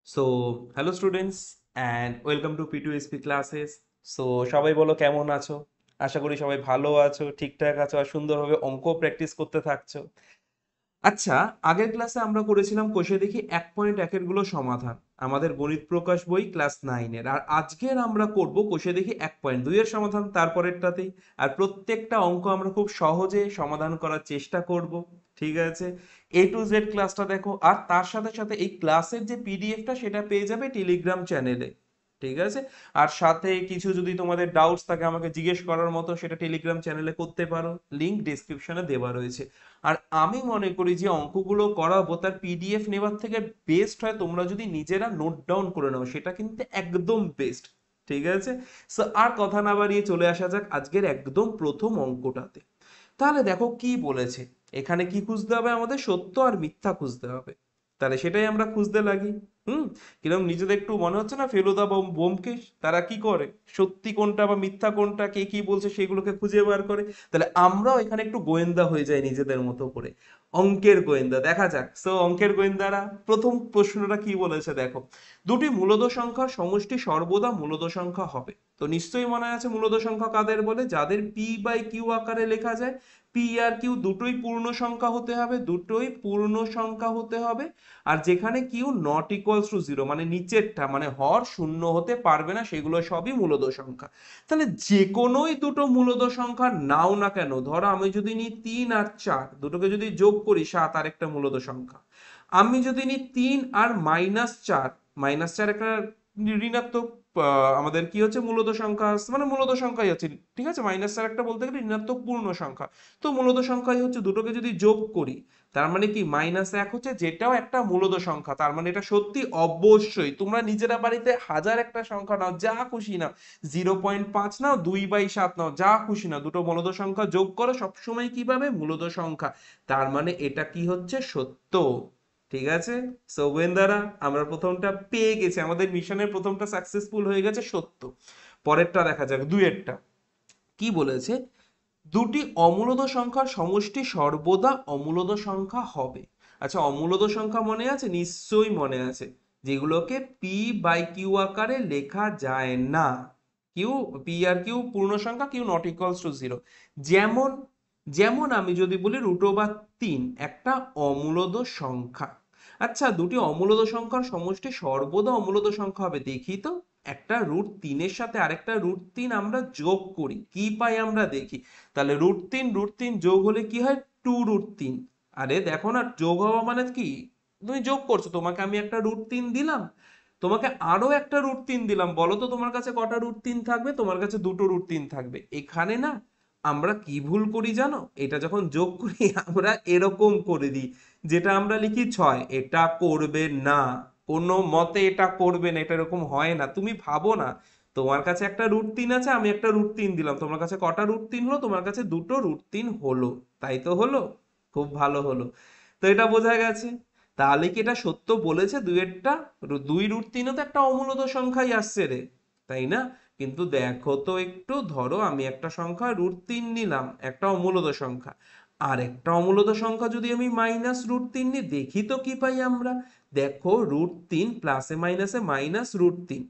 So hello students and welcome to P2SP classes. So সবাই বলো কেমন আছো? আশা করি সবাই ভালো আছো, ঠিকঠাক আছো আর সুন্দরভাবে অঙ্ক প্র্যাকটিস করতে থাকছো। আচ্ছা, আগের ক্লাসে আমরা করেছিলাম কোষে দেখি 1.1 গুলো সমাধান, আমাদের গণিত প্রকাশ বই ক্লাস 9-এর। আর আজকের আমরা করব কোষে দেখি 1.2 এর সমাধান তারপরেরটাতেই। আর প্রত্যেকটা অঙ্ক আমরা খুব সহজে সমাধান করার চেষ্টা করব। ঠিক আছে, A to Z ক্লাসটা দেখো, আর তার সাথে সাথে এই ক্লাসের যে পিডিএফটা সেটা পেয়ে যাবে টেলিগ্রাম চ্যানেলে। ঠিক আছে, আর সাথে কিছু যদি তোমাদের ডাউটস থাকে আমাকে জিজ্ঞেস করার মতো, সেটা টেলিগ্রাম চ্যানেলে করতে পারো, লিংক ডেসক্রিপশনে দেওয়া রয়েছে। আর আমি মনে করি যে অঙ্কগুলো করাবো তার পিডিএফ নেওয়ার থেকে বেস্ট হয় তোমরা যদি নিজেরা নোট ডাউন করে নাও, সেটা কিন্তু একদম বেস্ট। ঠিক আছে, সো আর কথা না বাড়িয়ে চলে আসা যাক আজকের একদম প্রথম অঙ্কটাতে। তাহলে দেখো কি বলেছে, এখানে কি খুঁজতে হবে, আমাদের সত্য আর মিথ্যা খুঁজতে হবে। তাহলে সেটাই আমরা খুঁজতে লাগি। কিরকম নিজেদের একটু মনে হচ্ছে না ফেলুদা ব্যোমকেশ তারা কি করে, সত্যি কোনটা বা মিথ্যা কোনটা কে কি বলছে সেগুলোকে খুঁজে বার করে। তাহলে আমরাও এখানে একটু গোয়েন্দা হয়ে যাই নিজেদের মতো করে, অঙ্কের গোয়েন্দা। দেখা যাক, সো অঙ্কের গোয়েন্দারা প্রথম প্রশ্নটা কি বলেছে দেখো, দুটি মূলদ সংখ্যার সমষ্টি সর্বদা মূলদ সংখ্যা হবে। তো নিশ্চয়ই মনে আছে মূলদ সংখ্যা কাদের বলে, যাদের পি বাই কিউ আকারে লেখা যায়। পি আর কিউ দুটোই পূর্ণ সংখ্যা হতে হবে, দুটোই পূর্ণ সংখ্যা হতে হবে। আর যেখানে Q not equals to zero, মানে নিচেরটা মানে হর শূন্য হতে পারবে না, সেগুলো সবই মূলদ সংখ্যা। তাহলে যে কোনোই দুটো মূলদ সংখ্যা নাও না কেন, ধরো আমি যদি নিই 3 আর 4, দুটোকে যদি যোগ করি 7, আর একটা মূলদ সংখ্যা। আমি যদি নিই 3 আর -4, -4 একটা ঋণাত্মক, আমাদের কি হচ্ছে মূলদ সংখ্যা আসছে, মানে মূলদ সংখ্যাই হচ্ছে। ঠিক আছে, -4 একটা বলতে গেলে ঋণাত্মক পূর্ণ সংখ্যা। তো মূলদ সংখ্যাই হচ্ছে, দুটোকে যদি যোগ করি তার মানে কি -1 হচ্ছে, যেটাও একটা মূলদ সংখ্যা। তার মানে এটা সত্যি অবশ্যই। তোমরা নিজেরা বাড়িতে হাজার একটা সংখ্যা নাও, যা খুশি নাও, 0.5 নাও, 2/7 নাও, যা খুশি নাও, দুটো মূলদ সংখ্যা যোগ করো, সবসময় কি পাবে, মূলদ সংখ্যা। তার মানে এটা কি হচ্ছে, সত্য। ঠিক আছে, সো গোয়েন্দারা আমরা প্রথমটা পেয়ে গেছি, আমাদের মিশনের প্রথমটা সাকসেসফুল হয়ে গেছে, সত্য। পরেরটা দেখা যাক, দুইয়েরটা কি বলেছে, দুটি অমূলদ সংখ্যার সমষ্টি সর্বদা অমূলদ সংখ্যা হবে। আচ্ছা, অমূলদ সংখ্যা মনে আছে? নিশ্চয়ই মনে আছে, যেগুলোকে পি বাই কিউ আকারে লেখা যায় না। কিউ, পি আর কিউ পূর্ণ সংখ্যা, Q not equals to zero. যেমন, যেমন আমি যদি বলি √3 একটা অমূলদ সংখ্যা। আচ্ছা, দুটি অমূলদ সংখ্যার সমষ্টি সর্বদা অমূলদ সংখ্যা হবে, দেখি তো। একটা √3-এর সাথে আরেকটা √3 আমরা যোগ করি, কি পাই আমরা দেখি। তাহলে √3 √3 যোগ হলে কি হয়, 2√3। আরে দেখো না, যোগ হওয়া মানে কি, তুমি যোগ করছো, তোমাকে আমি একটা √3 দিলাম, তোমাকে আরো একটা √3 দিলাম, বলো তো তোমার কাছে কটা √3 থাকবে? তোমার কাছে দুটো √3 থাকবে। এখানে না আমরা কি ভুল করি জানো, এটা যখন যোগ করি আমরা এরকম করে দিই, যেটা আমরা লিখি 6। এটা করবে না, কোনো মতে এটা করবে না, এটা এরকম হয় না। তুমি ভাবো না, তোমার কাছে একটা √3 আছে, আমি একটা √3 দিলাম, তোমার কাছে কটা √3 হলো? তোমার কাছে দুটো √3 হলো। তাই তো হলো, খুব ভালো হলো। তো এটা বোঝা গেছে। তাহলে কি এটা সত্য বলেছে দুইয়েরটা? 2√3ও তো একটা অমূলদ সংখ্যাই আসছে রে, তাই না? কিন্তু দেখো তো একটু, ধরো আমি একটা সংখ্যা √3 নিলাম, একটা অমূলদ সংখ্যা। আর একটা অমূলদ সংখ্যা যদি আমি -√3 নিই, দেখি তো কি পাই আমরা। দেখো, √3 প্লাসে মাইনাসে -√3,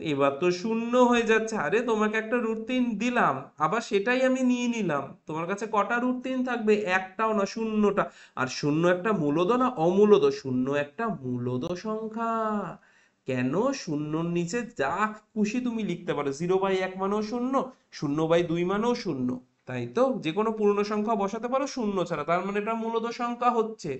এবার তো শূন্য হয়ে যাচ্ছে। আরে তোমাকে একটা √3 দিলাম, আবার সেটাই আমি নিয়ে নিলাম, তোমার কাছে কটা √3 থাকবে? একটাও না, শূন্যটা। আর শূন্য একটা মূলদ না অমূলদ? শূন্য একটা মূলদ সংখ্যা। কেন? শূন্যর নিচে যা খুশি তুমি লিখতে পারো, 0/1 মানেও শূন্য, 0/2 মানেও শূন্য। তাই তো, যে কোনো পূর্ণ সংখ্যা বসাতে পারো শূন্য ছাড়া, তার মানে এটা মূলদ সংখ্যা হচ্ছে।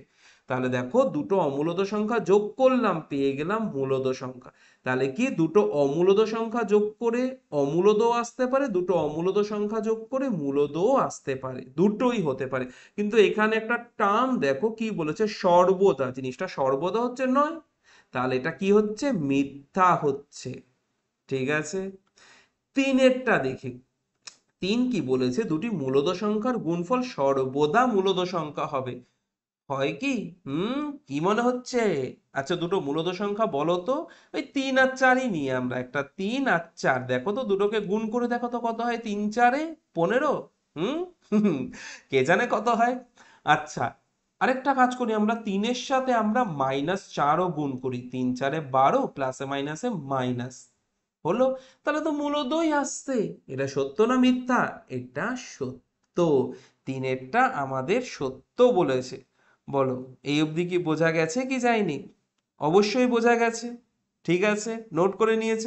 তাহলে দেখো, দুটো অমূলদ সংখ্যা যোগ করলাম, পেয়ে গেলাম মূলদ সংখ্যা। তাহলে কি, দুটো অমূলদ সংখ্যা যোগ করে অমূলদও আসতে পারে, দুটো অমূলদ সংখ্যা যোগ করে মূলদও আসতে পারে, দুটোই হতে পারে। কিন্তু এখানে একটা টার্ম দেখো কি বলেছে, সর্বদা। জিনিসটা সর্বদা হচ্ছে নয়, তাহলে এটা কি হচ্ছে, মিথ্যা হচ্ছে। ঠিক আছে, তিনেরটা দেখি। তিন কি বলেছে, দুটি মূলদ সংখ্যার গুণফল সর্বদা মূলদ সংখ্যা হবে। হয় কি? কি মনে হচ্ছে? আচ্ছা, দুটো মূলদ সংখ্যা বলো তো। ওই 3 আর 4ই নিয়ে আমরা, একটা 3 আর 4, দেখো তো দুটোকে গুণ করে দেখো তো কত হয়, 3 4-এ 15। হুম কে জানে কত হয়। আচ্ছা, আরেকটা কাজ করি আমরা, 3-এর সাথে আমরা -4ও গুণ করি, 3 4 12, প্লাসে মাইনাসে মাইনাস হলো। তাহলে তো মূলদই আসছে। এটা সত্য না মিথ্যা? এটা সত্য। 3-এরটা আমাদের সত্য বলেছে। বলো, এই অবধি কি বোঝা গেছে কি যায়নি? অবশ্যই বোঝা গেছে। ঠিক আছে, নোট করে নিয়েছ?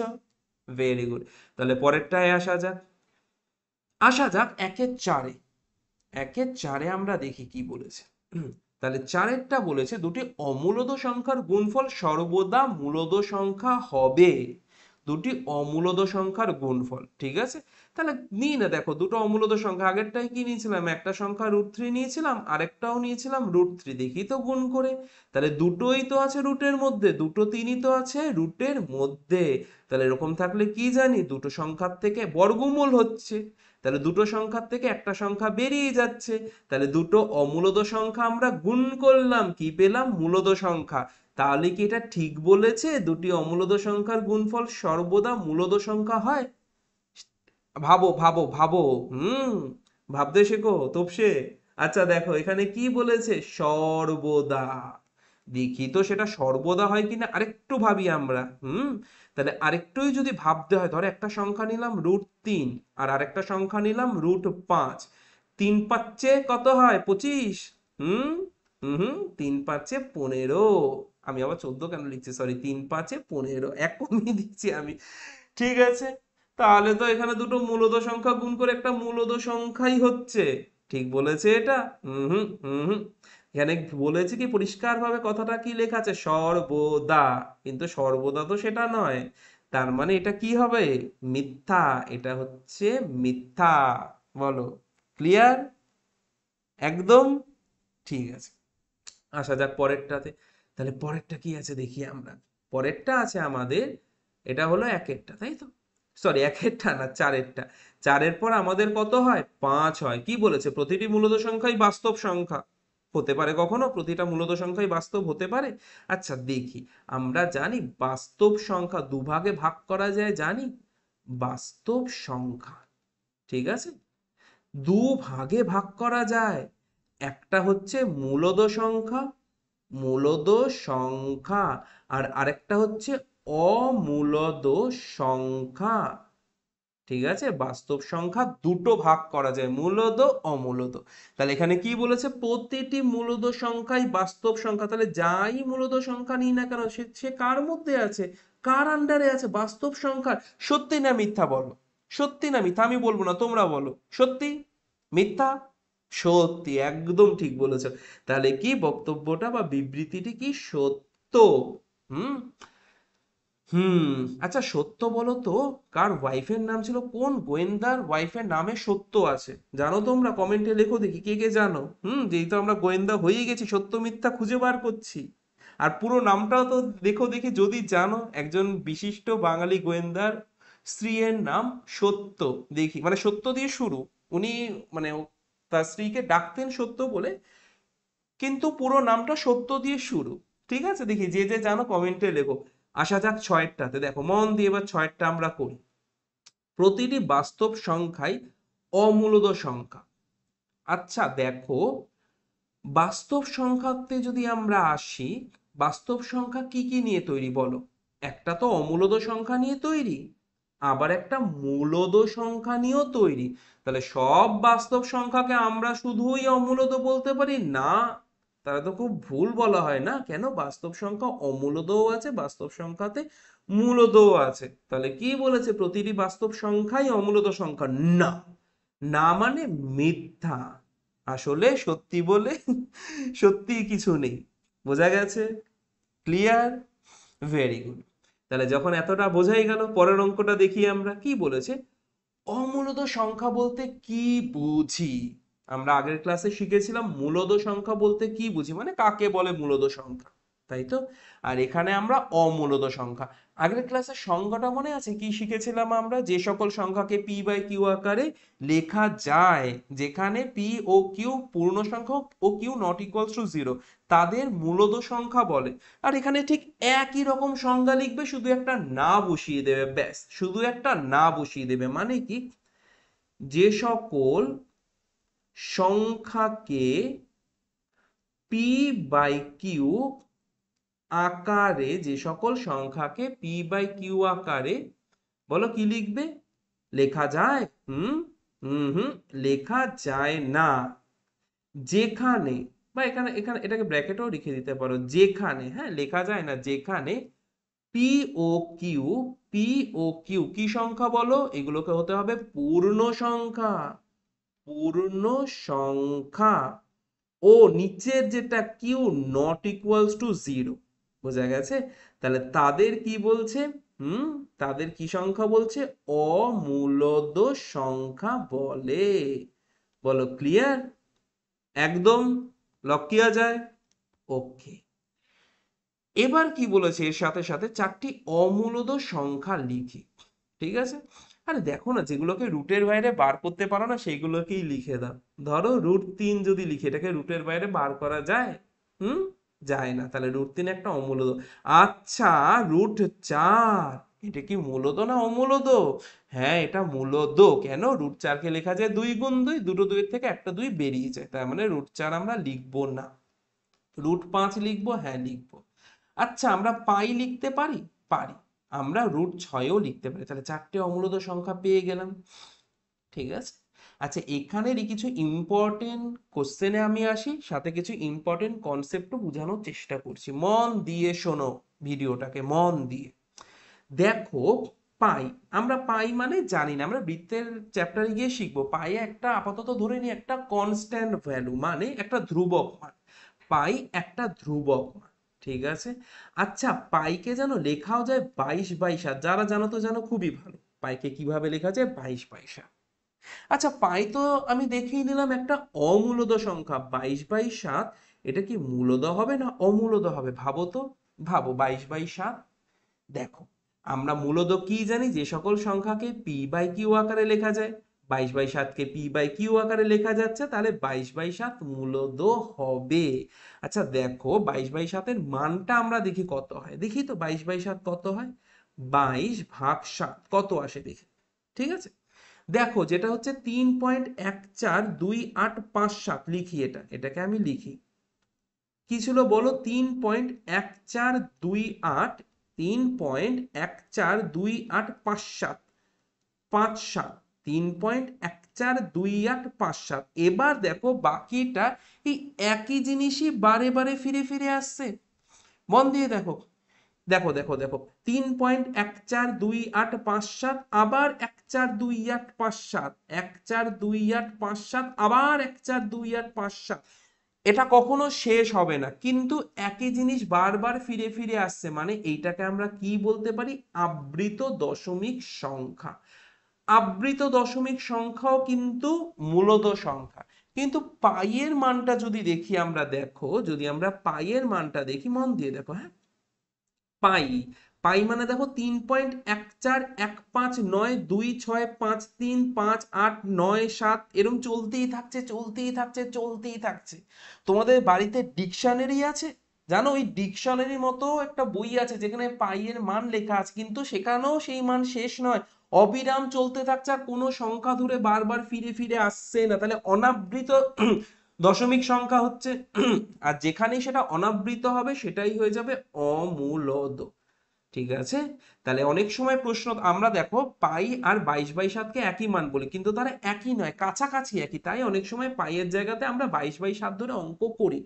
Very good. তাহলে পরেরটায় আসা যাক। আসা যাক 1-এর 4-এ। 1-এর 4-এ আমরা দেখি কি বলেছে। তাহলে 4-এরটা বলেছে দুটি অমূলদ সংখ্যার গুণফল সর্বদা মূলদ সংখ্যা হবে। দুটি অমূলদ সংখ্যার গুণফল, ঠিক আছে। তাহলে নিই না, দেখো দুটো অমূলদ সংখ্যা, আগেরটাই কি নিয়েছিলাম, একটা সংখ্যা √3 নিয়েছিলাম, আরেকটাও নিয়েছিলাম √3। দেখি তো গুণ করে। তাহলে দুটোই তো আছে রুটের মধ্যে, দুটো 3ই তো আছে রুটের মধ্যে। তাহলে এরকম থাকলে কি জানি, দুটো সংখ্যার থেকে বর্গমূল হচ্ছে। তাহলে দুটো সংখ্যার থেকে একটা সংখ্যা বেরিয়ে যাচ্ছে। তাহলে দুটো অমূলদ সংখ্যা আমরা গুণ করলাম, কি পেলাম, মূলদ সংখ্যা। তাহলে কি এটা ঠিক বলেছে দুটি অমূলদ সংখ্যার গুণফল সর্বদা মূলদ সংখ্যা হয়? ভাবো ভাবো ভাবো। ভাবতে শেখো তোপসে। আচ্ছা দেখো এখানে কি বলেছে, সর্বদা। দেখি তো সেটা সর্বদা হয় কিনা, আরেকটু ভাবি আমরা। তাহলে আরেকটুই যদি ভাবতে হয়, ধরো একটা সংখ্যা নিলাম √3 আর আরেকটা সংখ্যা নিলাম √5। 3 5 কত হয়, 25। হুম হুম 3 5 15। আমি আবার 14 কেন লিখছি, সরি, 3 5 15, এক কমিয়ে দিচ্ছি আমি। ঠিক আছে, তাহলে তো এখানে দুটো মূলদ সংখ্যা গুণ করে একটা মূলদ সংখ্যাই হচ্ছে। ঠিক বলেছে এটা? হুম হুম হুম এখানে বলেছে কি পরিষ্কারভাবে, কথাটা কি লেখা আছে, সর্বদা। কিন্তু সর্বদা তো সেটা নয়, তার মানে এটা কি হবে, মিথ্যা। এটা হচ্ছে মিথ্যা। বলো, ক্লিয়ার? একদম ঠিক আছে। আসা যাক পরেরটাতে। তাহলে পরেরটা কি আছে দেখি আমরা। পরেরটা আছে আমাদের, এটা হলো 1-এরটা, তাই তো? সরি, 1-এরটা না, 4-এরটা। 4-এর পর আমাদের কত হয়, 5 হয়। কি বলেছে, প্রতিটি মূলদ সংখ্যাই বাস্তব সংখ্যা হতে পারে। কখনো প্রতিটা মূলদ সংখ্যাই বাস্তব হতে পারে? আচ্ছা দেখি, আমরা জানি বাস্তব সংখ্যা দুভাগে ভাগ করা যায়, জানি। বাস্তব সংখ্যা, ঠিক আছে, দুভাগে ভাগ করা যায়। একটা হচ্ছে মূলদ সংখ্যা, মূলদ সংখ্যা, আর আরেকটা হচ্ছে অমূলদ সংখ্যা। ঠিক আছে, বাস্তব সংখ্যা দুটো ভাগ করা যায়, মূলদ অমূলদ। তাহলে এখানে কি বলেছে, প্রতিটি মূলদ সংখ্যাই বাস্তব সংখ্যা। তাহলে যাই মূলদ সংখ্যা নিই না কেন, সে কার মধ্যে আছে, কার আন্ডারে আছে, বাস্তব সংখ্যার। সত্যি না মিথ্যা বলো, সত্যি না মিথ্যা? আমি বলবো না, তোমরা বলো। সত্যি, মিথ্যা? সত্যি, একদম ঠিক বলেছো। তাহলে কি বক্তব্যটা বা বিবৃতিটি কি সত্য? হুম হুম আচ্ছা সত্য বলো তো, কার ওয়াইফের নাম ছিল, কোন গোয়েন্দার ওয়াইফের নামে সত্য আছে? জানো তোমরা? কমেন্টে লেখো দেখি কে কে জানো। যেহেতু আমরা গোয়েন্দা হয়ে গেছি, সত্য মিথ্যা খুঁজে বার করছি। আর পুরো নামটাও তো দেখো দেখি যদি জানো, একজন বিশিষ্ট বাঙালি গোয়েন্দার স্ত্রীর নাম সত্য। দেখি, মানে সত্য দিয়ে শুরু। উনি মানে তার স্ত্রীকে ডাকতেন সত্য বলে, কিন্তু পুরো নামটা সত্য দিয়ে শুরু। ঠিক আছে, দেখি যে যে জানো কমেন্টে লেখো। আসা যাক 6-এরটাতে, দেখো মন দিয়ে এবার 6-এরটা আমরা করি। প্রতিটি বাস্তব সংখ্যাই অমূলদ সংখ্যা। আচ্ছা দেখো, বাস্তব সংখ্যাতে যদি আমরা আসি, বাস্তব সংখ্যা কি কি নিয়ে তৈরি বলো? একটা তো অমূলদ সংখ্যা নিয়ে তৈরি, আবার একটা মূলদ সংখ্যা নিয়েও তৈরি। তাহলে সব বাস্তব সংখ্যাকে আমরা শুধুই অমূলদ বলতে পারি না? তারা তো খুব ভুল বলা হয় না? কেন, বাস্তব সংখ্যা অমূলদও আছে, বাস্তব সংখ্যাতে মূলদও আছে। তাহলে কি বলেছে, প্রতিটি বাস্তব সংখ্যাই অমূলদ সংখ্যা? না, না মানে মিথ্যা। আসলে সত্যি বলে সত্যি কিছু নেই। বোঝা গেছে? ক্লিয়ার? Very good. তাহলে যখন এতটা বোঝাই গেল, পরের অঙ্কটা দেখি আমরা কি বলেছে। অমূলদ সংখ্যা বলতে কি বুঝি? আমরা আগের ক্লাসে শিখেছিলাম মূলদ সংখ্যা বলতে কি বুঝি, মানে কাকে বলে মূলদ সংখ্যা, তাই তো? আর এখানে আমরা অমূলদ সংখ্যা। আগের ক্লাসের সংজ্ঞাটা মনে আছে কি শিখেছিলাম আমরা, যে সকল সংখ্যাকে p/q আকারে লেখা যায়, যেখানে p ও q পূর্ণ সংখ্যা ও q নট ইকুয়ালস টু 0, তাদের মূলদ সংখ্যা বলে। আর এখানে ঠিক একই রকম সংজ্ঞা লিখবে, শুধু একটা না বসিয়ে দেবে, ব্যাস, শুধু একটা না বসিয়ে দেবে। মানে কি, যে সকল সংখ্যাকে p পি বাই কিউ আকারে, যে সকল সংখ্যাকে পি বাই কিউ আকারে, বলো কি লিখবে? লেখা যায়? হুম হুম হুম লেখা যায় না। যেখানে, বা এখানে এখানে এটাকে ব্র্যাকেটেও লিখে দিতে পারো, যেখানে, হ্যাঁ লেখা যায় না, যেখানে P O Q, P O Q কি সংখ্যা বলো? এগুলোকে হতে হবে পূর্ণ সংখ্যা, পূর্ণ সংখ্যা। ও নিচের যেটা Q not equals to zero, বোঝা গেছে? তাহলে তাদের কি বলছে? তাদের কি সংখ্যা বলছে? অমূলদ সংখ্যা বলে। বলো ক্লিয়ার? একদম লক কিয়া যায়? ওকে। এবার কি বলেছে, এর সাথে সাথে চারটি অমূলদ সংখ্যা লিখি। ঠিক আছে? আরে দেখো না, যেগুলোকে রুটের বাইরে বার করতে পারো না সেইগুলোকেই লিখে দাও। ধরো √3 যদি লিখে, এটাকে রুটের বাইরে বার করা যায়? হুম যায় না, তাহলে √3 একটা অমূলদ। আচ্ছা, √4 এটা কি মূলদ না অমূলদ? হ্যাঁ এটা মূলদ। কেন? √4 কে লেখা যায় 2 গুণ 2, দুটো 2 এর থেকে একটা 2 বেরিয়ে যায়, তার মানে √4 আমরা লিখবো না। √5 লিখবো? হ্যাঁ লিখবো। আচ্ছা, আমরা পাই লিখতে পারি? পারি। আমরা √6ও লিখতে পারি। তাহলে চারটে অমূলদ সংখ্যা পেয়ে গেলাম। ঠিক আছে? আচ্ছা, এখানেরই কিছু ইম্পর্টেন্ট কোশ্চেনে আমি আসি, সাথে কিছু ইম্পর্টেন্ট কনসেপ্টও বোঝানোর চেষ্টা করছি। মন দিয়ে শোনো ভিডিওটাকে, মন দিয়ে দেখো। পাই, আমরা পাই মানে জানি না, আমরা বৃত্তের চ্যাপ্টারে গিয়ে শিখবো। পাই একটা, আপাতত ধরে নিই একটা কনস্ট্যান্ট ভ্যালু, মানে একটা ধ্রুবক মান। পাই একটা ধ্রুবক মান। ঠিক আছে? আচ্ছা, পাইকে জানো লেখাও যায় 22/7। যারা জানো তো জানো, খুবই ভালো। পাইকে কিভাবে লেখা যায়? 22/7। আচ্ছা, পাই তো আমি দেখিয়ে দিলাম একটা অমূলদ সংখ্যা 22/7। এটা কি মূলদ হবে না অমূলদ হবে? ভাবো তো, ভাবো। 22/7, দেখো আমরা মূলত কি জানি? যে সকল সংখ্যাকে পি বাই কিউ আকারে লেখা যায়, 22/7কে পি বাই কিউ আকারে লেখা যাচ্ছে, তাহলে 22/7 মূলদ হবে। আচ্ছা দেখো, 22/7 এর মানটা আমরা দেখি কত হয়। দেখি তো 22/7 কত হয়। 22/7 কত আসে দেখি। ঠিক আছে? দেখো, যেটা হচ্ছে 3.142857 লিখি। এটাকে আমি লিখি। কি ছিল বলো? 3.1428, 3.142857, 57, 3.142857। এবার দেখো বাকিটা এই একই জিনিসই বারে বারে ফিরে ফিরে আসছে। মন দিয়ে দেখো, দেখো দেখো দেখো, 3.142857, আবার 142857, 142857, আবার 142857। এটা কখনো শেষ হবে না, কিন্তু একই জিনিস বারবার ফিরে ফিরে আসছে, মানে এইটাকে আমরা কি বলতে পারি? আবৃত দশমিক সংখ্যা। আবৃত দশমিক সংখ্যাও কিন্তু মূলদ সংখ্যা। কিন্তু পাইয়ের মানটা যদি দেখি আমরা, দেখো যদি আমরা পাইয়ের মানটা দেখি, মন দিয়ে দেখো, হ্যাঁ পাই, পাই মানে দেখো 3.141592653587 এরকম চলতেই থাকছে, চলতেই থাকছে, চলতেই থাকছে। তোমাদের বাড়িতে ডিকশনারি আছে? জানো, ওই ডিকশনারির মতো একটা বই আছে যেখানে পাইয়ের মান লেখা আছে, কিন্তু সেখানেও সেই মান শেষ নয়, অবিরাম চলতে থাকছে, আর কোনো সংখ্যা ধরে বারবার ফিরে ফিরে আসছে না। তাহলে অনাবৃত দশমিক সংখ্যা হচ্ছে। আর যেখানেই সেটা অনাবৃত হবে সেটাই হয়ে যাবে অমূলদ। ঠিক আছে? তাহলে অনেক সময় প্রশ্ন আমরা দেখো পাই আর 22/7কে একই মান বলি, কিন্তু তারা একই নয়, কাছাকাছি একই। তাই অনেক সময় পাইয়ের জায়গাতে আমরা 22/7 ধরে অঙ্ক করি।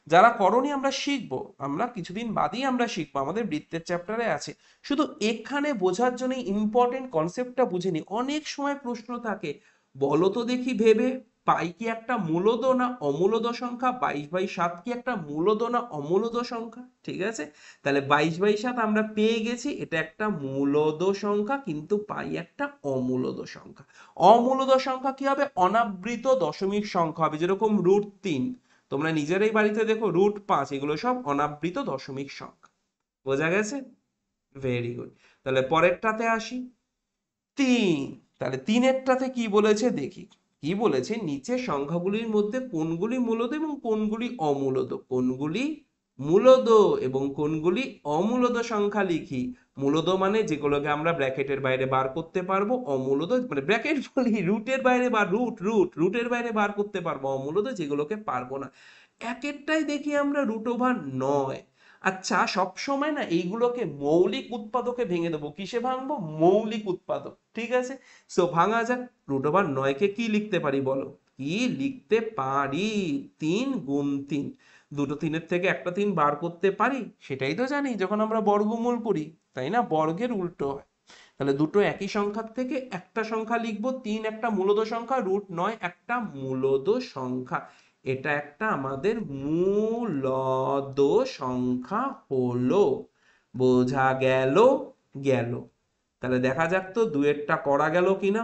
যারা করনি আমরা শিখবো, আমরা কিছুদিন বাদেই আমরা শিখবো, আমাদের বৃত্তের চ্যাপ্টারে আছে। শুধু এখানে বোঝার জন্য ইম্পর্টেন্ট কনসেপ্টটা বুঝে নি। অনেক সময় প্রশ্ন থাকে, বলো তো দেখি ভেবে, পাই কি একটা মূলদ না অমূলদ সংখ্যা? 22/7 কি একটা মূলদ না অমূলদ সংখ্যা? ঠিক আছে? তাহলে 22/7 আমরা পেয়ে গেছি, এটা একটা মূলদ সংখ্যা, কিন্তু পাই একটা অমূলদ সংখ্যা। অমূলদ সংখ্যা কি হবে? অনাবৃত দশমিক সংখ্যা হবে, যেরকম √3। তোমরা নিজেরাই বাড়িতে দেখো, √5, এগুলো সব অনাবৃত দশমিক সংখ্যা। বোঝা গেছে? Very good. তাহলে পরেরটাতে আসি। 3। তাহলে 3-এরটাতে কি বলেছে দেখি। কি বলেছে? নিচের সংখ্যাগুলির মধ্যে কোনগুলি মূলদ এবং কোনগুলি অমূলদ, কোনগুলি মূলদ এবং কোনগুলি অমূলদ সংখ্যা লিখি। মূলদ মানে যেগুলোকে আমরা ব্র্যাকেটের বাইরে বার করতে পারবো, অমূলদ মানে ব্র্যাকেট বলি, রুটের বাইরে বা রুটের বাইরে বার করতে পারবো, অমূলদ যেগুলোকে পারবো না। এক একটাই দেখি আমরা √9। আচ্ছা, সবসময় না এইগুলোকে মৌলিক উৎপাদকে ভেঙে দেবো। কিসে ভাঙবো? মৌলিক উৎপাদক। ঠিক আছে, সো ভাঙা যাক। √9 কে কি লিখতে পারি বলো? কি লিখতে পারি? 3 × 3। দুটো তিনের থেকে একটা 3 বার করতে পারি, সেটাই তো জানি যখন আমরা বর্গমূল করি, তাই না? বর্গের উল্টো হয়। তাহলে দুটো একই সংখ্যার থেকে একটা সংখ্যা লিখবো। 3 একটা মূলদ সংখ্যা, √9 একটা মূলদ সংখ্যা। এটা একটা আমাদের মূলদ সংখ্যা হলো। বোঝা গেল? গেল। তাহলে দেখা যাক তো দুয়েরটা করা গেল কিনা।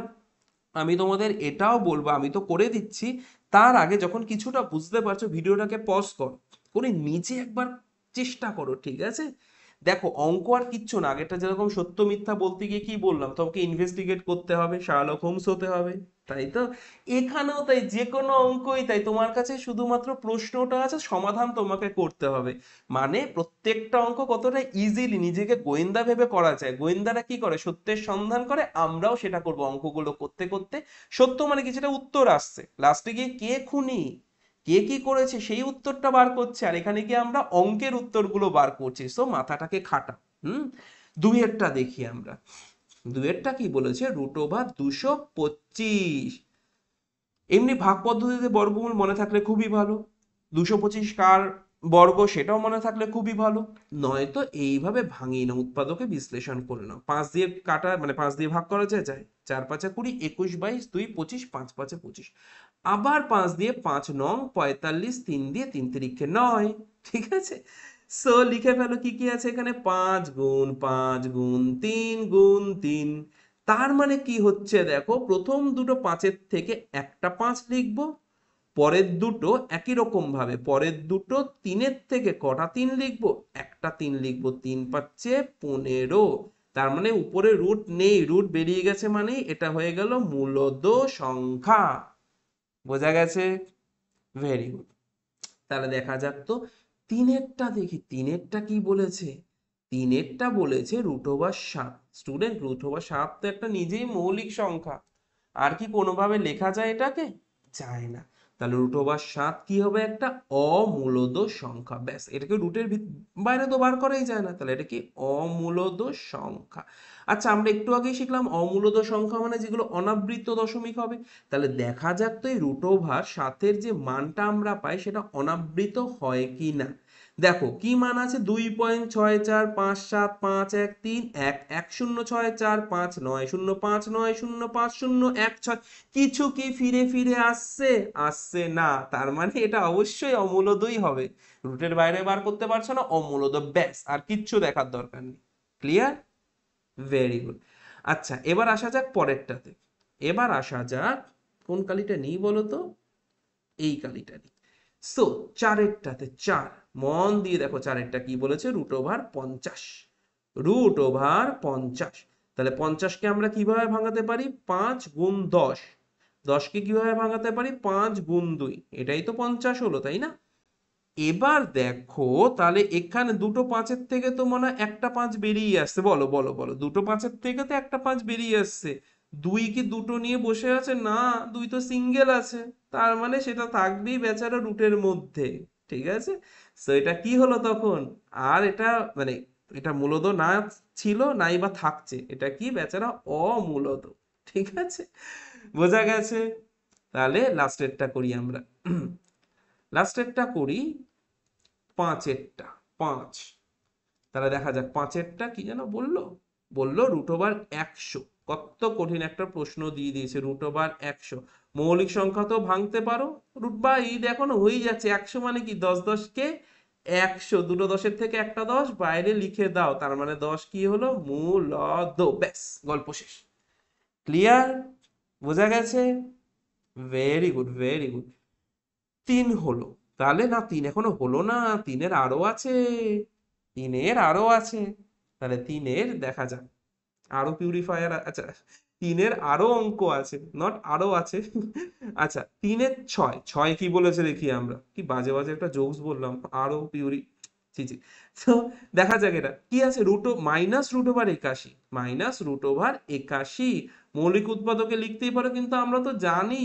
আমি তোমাদের এটাও বলবো, আমি তো করে দিচ্ছি, তার আগে যখন কিছুটা বুঝতে পারছো ভিডিওটাকে পজ করো, করে নিজে একবার চেষ্টা করো। ঠিক আছে, দেখো অঙ্ক আর কিচ্ছু না, আগেটা যেরকম সত্য মিথ্যা বলতে গিয়ে কি বললাম, তোমাকে ইনভেস্টিগেট করতে হবে, শার্লক হোমস হতে হবে, তাই তো? এখানেও তাই, যে কোনো অঙ্কই তাই, তোমার কাছে শুধুমাত্র প্রশ্নটা আছে, সমাধান তোমাকে করতে হবে। মানে প্রত্যেকটা অঙ্ক কতটা ইজিলি নিজেকে গোয়েন্দা ভেবে করা যায়। গোয়েন্দারা কি করে? সত্যের সন্ধান করে, আমরাও সেটা করব অঙ্কগুলো করতে করতে। সত্য মানে কি? যেটা উত্তর আসছে, লাস্টে গিয়ে কে খুনি, কে কি করেছে সেই উত্তরটা বার করছে, আর এখানে গিয়ে আমরা অঙ্কের উত্তরগুলো বার করছি। সো মাথাটাকে খাটা। হুম, দুইয়েরটা দেখি আমরা। দুইয়েরটা কি বলেছে? √225। এমনি ভাগ পদ্ধতিতে বর্গমূল মনে থাকলে খুবই ভালো। 225 কার বর্গ সেটাও মনে থাকলে খুবই ভালো। নয়তো এইভাবে ভাঙিয়ে নাও, উৎপাদকে বিশ্লেষণ করে নাও। 5 দিয়ে কাটা মানে 5 দিয়ে ভাগ করা যায়, যায়। 4 5 20, 21 22, 2 25, 5 5 25। আবার 5 দিয়ে 5 9 45, 3 দিয়ে 3 তিরিখে 9। ঠিক আছে, সো লিখে ফেলো কি কি আছে এখানে। 5 × 5 × 3 × 3। তার মানে কি হচ্ছে দেখো, প্রথম দুটো পাঁচের থেকে একটা 5 লিখবো, পরের দুটো একই রকম ভাবে, পরের দুটো তিনের থেকে কটা 3 লিখবো? একটা 3 লিখবো। 3 পাচ্ছে 15। তার মানে উপরে রুট নেই, রুট বেরিয়ে গেছে, মানে এটা হয়ে গেল মূলদ সংখ্যা। বোঝা গেছে? Very good. তাহলে দেখা যাক তো তিনেরটা দেখি। তিনেরটা কি বলেছে? তিনেরটা বলেছে √7। স্টুডেন্ট, √7 তো একটা নিজেই মৌলিক সংখ্যা। আর কি কোনোভাবে লেখা যায় এটাকে? যায় না। তাহলে √7 কি হবে? একটা অমূলদ সংখ্যা। ব্যাস, এটাকে রুটের বাইরে তো বার করাই যায় না, তাহলে এটা কি? অমূলদ সংখ্যা। আচ্ছা, আমরা একটু আগেই শিখলাম অমূলদ সংখ্যা মানে যেগুলো অনাবৃত্ত দশমিক হবে। তাহলে দেখা যাক তো এই √7 যে মানটা আমরা পাই সেটা অনাবৃত হয় কি না। দেখো কি মান আছে? 2.64553110606459059050 কিছু কি ফিরে ফিরে আসছে? আসছে না। তার মানে এটা অবশ্যই অমূলদই হবে। রুটের বাইরে বার করতে পারছো না, অমূলদ। ব্যাস, আর কিচ্ছু দেখার দরকার নেই। ক্লিয়ার? Very good. আচ্ছা, এবার আসা যাক পরেরটাতে। এবার আসা যাক, কোন কালিটা নিই বলো তো? এই কালিটা নিই। সো চারেরটাতে, 4, মন দিয়ে দেখো চারেরটা কি বলেছে? √50। √50। তাহলে 50কে আমরা কিভাবে ভাঙাতে পারি? 5 × 10। 10কে কিভাবে ভাঙাতে পারি? 5 × 2। এটাই তো 50 হলো, তাই না? এবার দেখো তাহলে এখানে দুটো পাঁচের থেকে তো মনে হয় একটা 5 বেরিয়ে আসছে। বলো বলো বলো, দুটো পাঁচের থেকে তো একটা 5 বেরিয়ে আসছে। 2 কি দুটো নিয়ে বসে আছে? না, 2 তো সিঙ্গেল আছে। তার মানে সেটা থাকবেই বেচারা রুটের মধ্যে। ঠিক আছে, সো এটা কি হলো তখন? আর এটা মানে এটা মূলদ না ছিল, নাই বা থাকছে, এটা কি? বেচারা অমূলদ। ঠিক আছে, বোঝা গেছে? তাহলে লাস্টেরটা করি আমরা। লাস্টেরটা করি, পাঁচেরটা। 5। তাহলে দেখা যাক পাঁচেরটা কি যেন বললো। বললো √100। কত কঠিন একটা প্রশ্ন দিয়ে দিয়েছে, √100। মৌলিক সংখ্যা তো ভাঙতে পারো, রুট বা ই দেখো না হয়ে যাচ্ছে। 100 মানে কি? 10 10কে 100, দুটো 10-এর থেকে একটা 10 বাইরে লিখে দাও, তার মানে 10 কি হলো? মূলদ। ব্যাস, গল্প শেষ। ক্লিয়ার? বোঝা গেছে? Very good, very good. 3 হলো। তাহলে না, 3 এখনো হলো না, 3-এর আরো আছে। 3-এর আরো আছে। তাহলে 3-এর দেখা যাক। আরো পিউরিফায়ার, আচ্ছা 3-এর আরো অঙ্ক আছে, নট আরো আছে। আচ্ছা, 3-এর 6। 6 কি বলেছে দেখি আমরা। কি বাজে বাজে একটা জোকস বললাম, আরো পিউরি, ছি ছি। তো দেখা যাক এটা কি আছে। -√81, -√81। মৌলিক উৎপাদকে লিখতেই পারো, কিন্তু আমরা তো জানি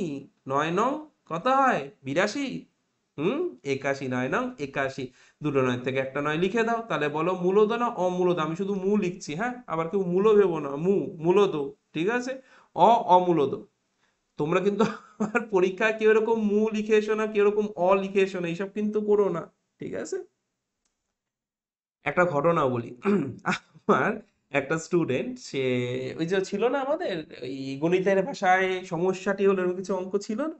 9 নং কত হয়? 82। হুম, 81 9 নং 81, দুটো নয় থেকে একটা নয় লিখে দাও। তাহলে বলো মূলদ না অমূলদ? আমি শুধু মু লিখছি, হ্যাঁ, আবার কেউ মূল ভেবো না, মূলদ, ঠিক আছে, অমূলদ। তোমরা কিন্তু আর পরীক্ষায় কেউ এরকম মু লিখে এসো না, কেউ এরকম লিখে এসো না, এইসব কিন্তু করো না, ঠিক আছে। একটা ঘটনা বলি। আমার একটা স্টুডেন্ট, সে ওই যে ছিল না আমাদের ওই গণিতের ভাষায় সমস্যাটি হলো, এরকম কিছু অঙ্ক ছিল না,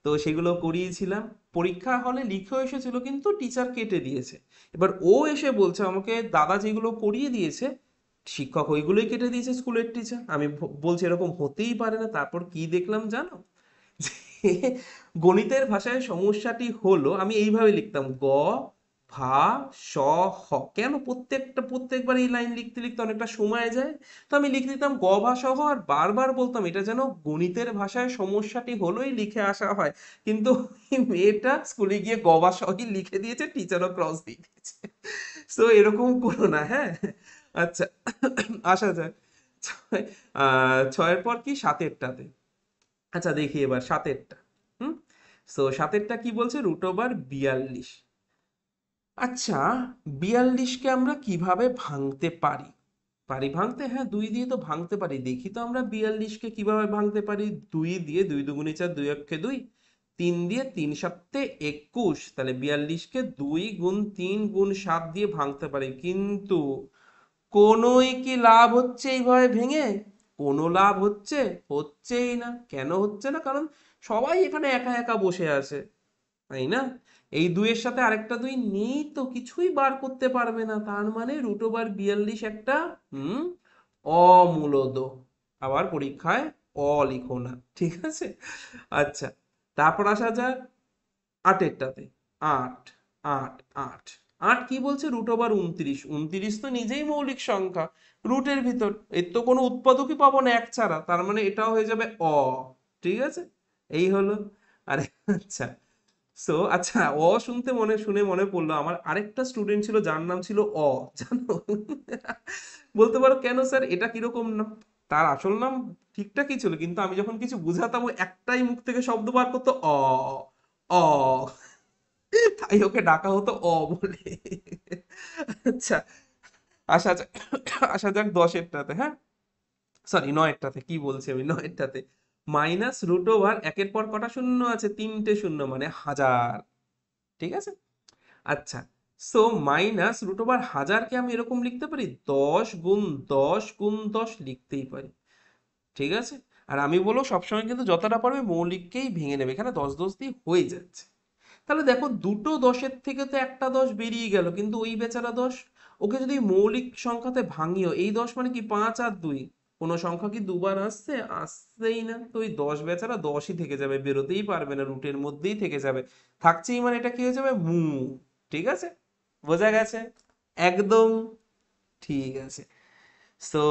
তো সেগুলো করিয়েছিলাম। পরীক্ষা হলে লিখেও এসেছিল, কিন্তু টিচার কেটে দিয়েছে। এবার ও এসে বলছে আমাকে, দাদা যেগুলো করিয়ে দিয়েছে শিক্ষক ওইগুলোই কেটে দিয়েছে, স্কুলের টিচার। আমি বলছি এরকম হতেই পারে না। তারপর কি দেখলাম জানো, যে গণিতের ভাষায় সমস্যাটি হলো, আমি এইভাবে লিখতাম গ ভা স হ। কেন প্রত্যেকবার এই লাইন লিখতে লিখতে অনেকটা সময় যায়, তো আমি লিখে দিতাম গ ভা স হ, আর বারবার বলতাম এটা যেন গণিতের ভাষায় সমস্যাটি হলোই লিখে আসা হয়। কিন্তু এই মেয়েটা স্কুলে গিয়ে গ ভা স ই লিখে দিয়েছে, টিচারও ক্রস দিয়ে দিয়েছে। তো এরকম করো না, হ্যাঁ। আচ্ছা, আসা যাক ছয়ের পর কি, সাতেরটাতে। আচ্ছা দেখি এবার সাতেরটা। হুম, সো সাতেরটা কি বলছে, √42। আচ্ছা, 42কে আমরা কিভাবে ভাঙতে পারি? পারি ভাঙতে, হ্যাঁ, 2 দিয়ে তো ভাঙতে পারি। দেখি তো আমরা 42কে কিভাবে ভাঙতে পারি। 2 দিয়ে, 2 দুগুণে 4, 2 অক্ষে 2, 3 দিয়ে, 3 সাতে 21, তাহলে 42কে 2 গুণ 3 গুণ 7 দিয়ে ভাঙতে পারি। কিন্তু কোনোই কি লাভ হচ্ছে এইভাবে ভেঙে? কোনো লাভ হচ্ছে? হচ্ছেই না। কেন হচ্ছে না? কারণ সবাই এখানে একা একা বসে আছে, তাই না? এই দুইয়ের সাথে আরেকটা দুই নেই, তো কিছুই বার করতে পারবে না। তার মানে √42 একটা অমূলদ। আবার পরীক্ষায় লিখো না, ঠিক আছে। আচ্ছা, তারপর আসা যাক আটেরটাতে। আট, আট, আট, আট কি বলছে, √29। 29 তো নিজেই মৌলিক সংখ্যা, রুটের ভিতর, এর তো কোনো উৎপাদকই পাবো না এক ছাড়া, তার মানে এটাও হয়ে যাবে ঠিক আছে। এই হলো। আরে আচ্ছা, আচ্ছা, শুনে মনে পড়লো, আমার আরেকটা স্টুডেন্ট ছিল যার নাম ছিল জানো? বলতে পারো কেন স্যার, এটা কিরকম নাম? তার আসল নাম ঠিকঠাকই ছিল, কিন্তু আমি যখন কিছু বুঝাতাম ও একটাই মুখ থেকে শব্দ বার করতো, অ। তাই ওকে ডাকা হতো বলে। আচ্ছা, আসা যাক, #10টাতে, হ্যাঁ, সরি নয়েরটাতে, কি বলছি আমি, নয়েরটাতে। -√, একের পর কটা শূন্য আছে, 3টে শূন্য, মানে 1000, ঠিক আছে। আচ্ছা, -√1000কে আমি এরকম লিখতে পারি, 10 গুণ 10 গুণ 10 লিখতেই পারি, ঠিক আছে। আর আমি বলবো সবসময় কিন্তু যতটা পারবে মৌলিককেই ভেঙে নেবে, এখানে 10 10 দিয়ে হয়ে যাচ্ছে। তাহলে দেখো, দুটো 10-এর থেকে তো একটা 10 বেরিয়ে গেল, কিন্তু ওই বেচারা 10, ওকে যদি মৌলিক সংখ্যাতে ভাঙিও, এই 10 মানে কি, 5 আর 2, কোনো সংখ্যা কি দুবার আসছে? আসছেই না। তো ওই 10 বেচারা 10ই থেকে যাবে, বেরোতেই পারবে না, রুটের মধ্যেই থেকে যাবে। থাকছেই মানে এটা কি হয়ে যাবে, ঠিক আছে। বোঝা গেছে? একদম ঠিক আছে। সো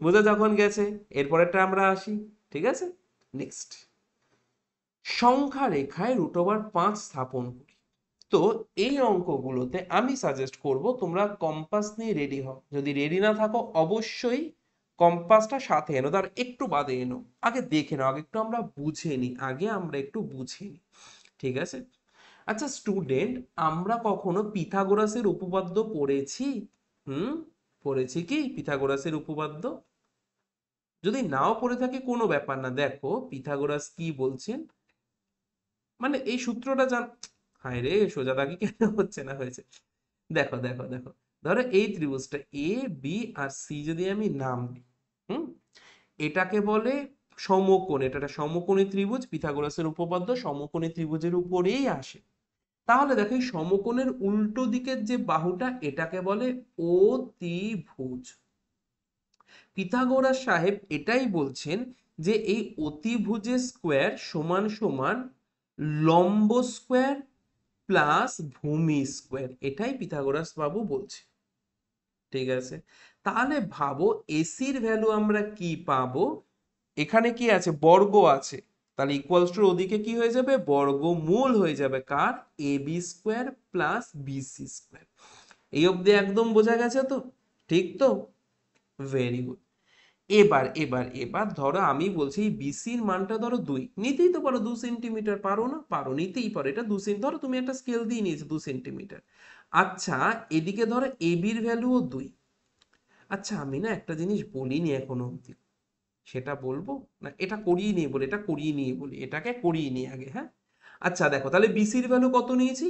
বোঝা যখন গেছে, এরপরেরটা আমরা আসি, ঠিক আছে। নেক্সট, সংখ্যা রেখায় √5 স্থাপন করি। তো এই অঙ্কগুলোতে আমি সাজেস্ট করব তোমরা কম্পাস নিয়ে রেডি হও। যদি রেডি না থাকো, অবশ্যই কম্পাসটা সাথে এনো, তার একটু বাদে এনো। আগে দেখে নাও, আগে একটু আমরা বুঝে নিই, ঠিক আছে। আচ্ছা স্টুডেন্ট, আমরা কখনো পিথাগোরাসের উপপাদ্য পড়েছি? হুম, পড়েছি কি পিথাগোরাসের উপপাদ্য? যদি নাও পড়ে থাকে কোনো ব্যাপার না, দেখো পিথাগোরাস কি বলছেন, মানে এই সূত্রটা হায় রে, সোজা দাগি কেন হচ্ছে না, হয়েছে। দেখো দেখো দেখো, ধরো এই ত্রিভুজটা এ বি আর সি যদি আমি নাম দিই, হুম, এটাকে বলে সমকোণ। এটা একটা সমকোণী ত্রিভুজ, পিথাগোরাসের উপপাদ্য সমকোণী ত্রিভুজের উপরেই আসে। তাহলে দেখো, এই সমকোণের উল্টো দিকের যে বাহুটা, এটাকে বলে অতিভুজ। পিথাগোরাস সাহেব এটাই বলছেন যে এই অতিভুজের স্কোয়ার সমান সমান লম্ব স্কোয়ার প্লাস ভূমি স্কোয়ার, এটাই পিথাগোরাস বাবু বলছে, ঠিক আছে। তাহলে ভাবো এসির ভ্যালু আমরা কি পাবো, এখানে কি আছে, বর্গ আছে, তাহলে ইকুয়ালস টু ওদিকে কি হয়ে যাবে, বর্গমূল হয়ে যাবে কার, AB² প্লাস BC²। এই অবধি একদম বোঝা গেছে তো? ঠিক তো? Very good. এবার এবার এবার ধরো আমি বলছি বিসির মানটা ধরো 2, নিতেই তো পারো 2 সেন্টিমিটার, পারো না? পারো, নিতেই পারো, এটা 2 সেন্টি, ধরো তুমি একটা স্কেল দিয়ে নিয়েছো 2 সেন্টিমিটার। আচ্ছা, এদিকে ধরো এবির ভ্যালুও 2। আচ্ছা, আমি না একটা জিনিস বলিনি এখনো অব্দি, সেটা বলবো না? এটা করিয়ে নিয়ে বলি, এটা করিয়ে নিয়ে বলি, এটাকে করিয়ে নিয়ে আগে, হ্যাঁ? আচ্ছা দেখো, তাহলে বিসির ভ্যালু কত নিয়েছি?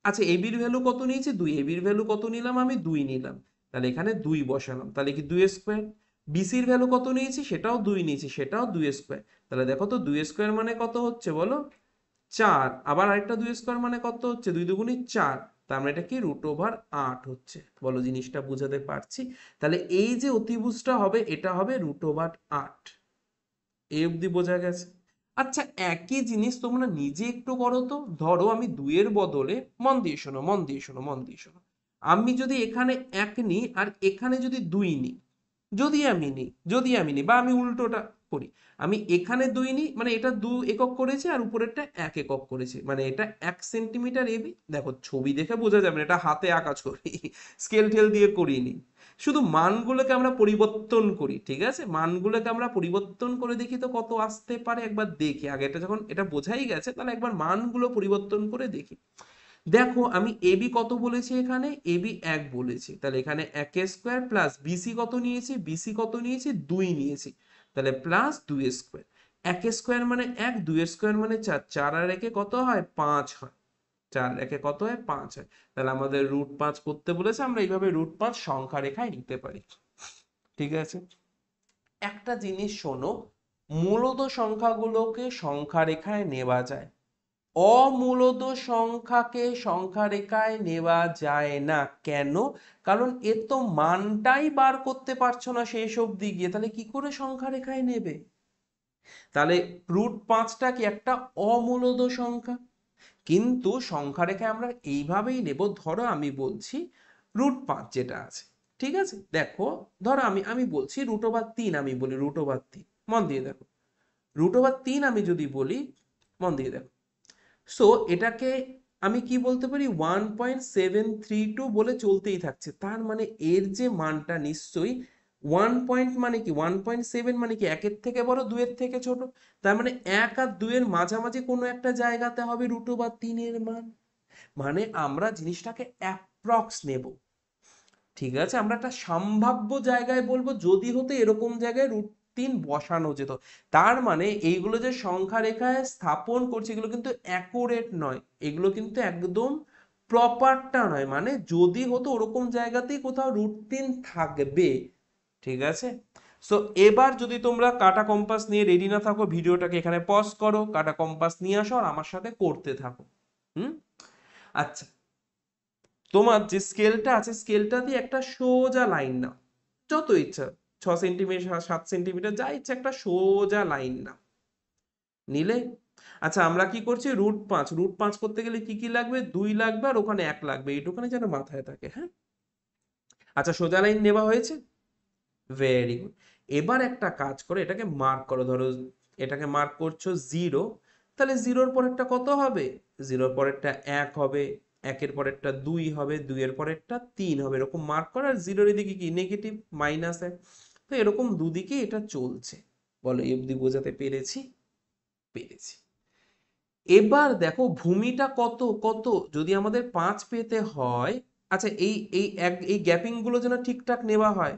আচ্ছা, এবির ভ্যালু কত নিয়েছি? 2। এবির ভ্যালু কত নিলাম? আমি 2 নিলাম। তাহলে এখানে 2 বসালাম, তাহলে কি 2 স্কোয়ার। বিসির ভ্যালু কত নিয়েছি? সেটাও 2 নিয়েছি, সেটাও 2 স্কোয়ার। তাহলে দেখো তো 2 স্কোয়ার মানে কত হচ্ছে বলো? 4। আবার আরেকটা 2 স্কোয়ার মানে কত হচ্ছে? 2 দুগুণী 4। তার মানে এটা কি √8 হচ্ছে। বলো, জিনিসটা বুঝাতে পারছি? তাহলে এই যে অতিভুজটা হবে, এটা হবে √8। এই অবধি বোঝা গেছে? আচ্ছা, একই জিনিস তোমরা নিজে একটু করো তো। ধরো আমি 2 এর বদলে, মন দিয়ে শোনো, মন দিয়ে শোনো, মন দিয়ে শোনো, আমি যদি এখানে 1 নিই আর এখানে যদি 2 নিই, যদি আমি নিই বা আমি উল্টোটা করি, আমি এখানে 2 নিই, মানে এটা 2 একক করেছে আর উপরেরটা 1 একক করেছে, মানে এটা 1 সেন্টিমিটার এবি। দেখো ছবি দেখে বোঝা যাবে না, এটা হাতে আঁকা ছবি, স্কেল টেল দিয়ে করিনি। শুধু মানগুলোকে আমরা পরিবর্তন করি, ঠিক আছে? মানগুলোকে আমরা পরিবর্তন করে দেখি তো কত আসতে পারে, একবার দেখি আগে। এটা যখন এটা বোঝাই গেছে, তাহলে একবার মানগুলো পরিবর্তন করে দেখি। দেখো আমি এবি কত বলেছি, এখানে এবি 1 বলেছি, তাহলে এখানে 1 স্কোয়ার প্লাস বিসি কত নিয়েছি? বিসি কত নিয়েছি? 2 নিয়েছি, তাহলে প্লাস 2 স্কোয়ার। 1 স্কোয়ার মানে 1, 2 স্কোয়ার মানে 4, 4 আর 1 কত হয়? 5 হয়। 4 1 কত হয়? 5 হয়। তাহলে আমাদের √5 করতে বলেছে, আমরা এইভাবে √5 সংখ্যা রেখায় নিতে পারি। ঠিক আছে? একটা জিনিস শোনো, মূলত সংখ্যাগুলোকে সংখ্যা রেখায় নেওয়া যায়, অমূলত সংখ্যাকে সংখ্যা রেখায় নেওয়া যায় না। কেন? কারণ এর তো মানটাই বার করতে পারছো না শেষ অবধি গিয়ে, তাহলে কি করে সংখ্যা রেখায় নেবে? তাহলে √5টা কি একটা অমূলত সংখ্যা? কিন্তু সংখ্যা রেখায় আমরা এইভাবেই নেব। ধরো আমি বলছি √5 যেটা আছে, ঠিক আছে? দেখো, ধরো আমি আমি বলছি √3, আমি বলি √3, মন দিয়ে দেখো, √3 আমি যদি বলি, মন দিয়ে দেখো, সো এটাকে আমি কি বলতে পারি? 1.732 বলে চলতেই থাকছে। তার মানে এর যে মানটা নিশ্চয়ই 1 পয়েন্ট, মানে কি 1.7 মানে কি 1 এর থেকে বড়, 2 এর থেকে ছোট। তার মানে 1 আর 2 এর মাঝামাঝি কোনো একটা জায়গাতে হবে √3 এর মান। মানে আমরা জিনিসটাকে অ্যাপ্রক্স নেব, ঠিক আছে? আমরা একটা সম্ভাব্য জায়গায় বলবো, যদি হতো এরকম জায়গায় √3 বসানো যেত। তার মানে এইগুলো যে সংখ্যা রেখায় স্থাপন করছে, এগুলো কিন্তু অ্যাকুরেট নয়, এগুলো কিন্তু একদম প্রপারটা নয়। মানে যদি হতো ওরকম জায়গাতেই কোথাও √3 থাকবে, ঠিক আছে? সো এবার যদি তোমরা কাটা কম্পাস নিয়ে রেডি না থাকো, ভিডিওটাকে এখানে পজ করো, কাটা কম্পাস নিয়ে আসো আর আমার সাথে করতে থাকো। হুম? আচ্ছা, তোমার যে স্কেলটা আছে, স্কেলটা দিয়ে একটা সোজা লাইন নাও, যত ইচ্ছা, 6 সেন্টিমিটার, 7 সেন্টিমিটার, যা ইচ্ছা একটা সোজা লাইন নাও, নিলে। আচ্ছা, আমরা কি করছি? √5 করতে গেলে কি কি লাগবে? 2 লাগবে আর ওখানে 1 লাগবে, এইটুখানে যেন মাথায় থাকে, হ্যাঁ? আচ্ছা, সোজা লাইন নেওয়া হয়েছে, ভেরি গুড। এবার একটা কাজ করো, এটাকে মার্ক করো। ধরো এটাকে মার্ক করছো 0, তাহলে 0-র পরেরটা কত হবে? 0-র পরেরটা 1 হবে, 1-এর পরেরটা 2 হবে, 2 এর পরেরটা 3 হবে, এরকম মার্ক করো। আর 0-র এদিকে কি? নেগেটিভ, -1। তো এরকম দুদিকে এটা চলছে। বলো, এই অবধি বোঝাতে পেরেছি? পেরেছি। এবার দেখো ভূমিটা কত কত, যদি আমাদের 5 পেতে হয়। আচ্ছা, এই গ্যাপিং গুলো যেন ঠিকঠাক নেওয়া হয়,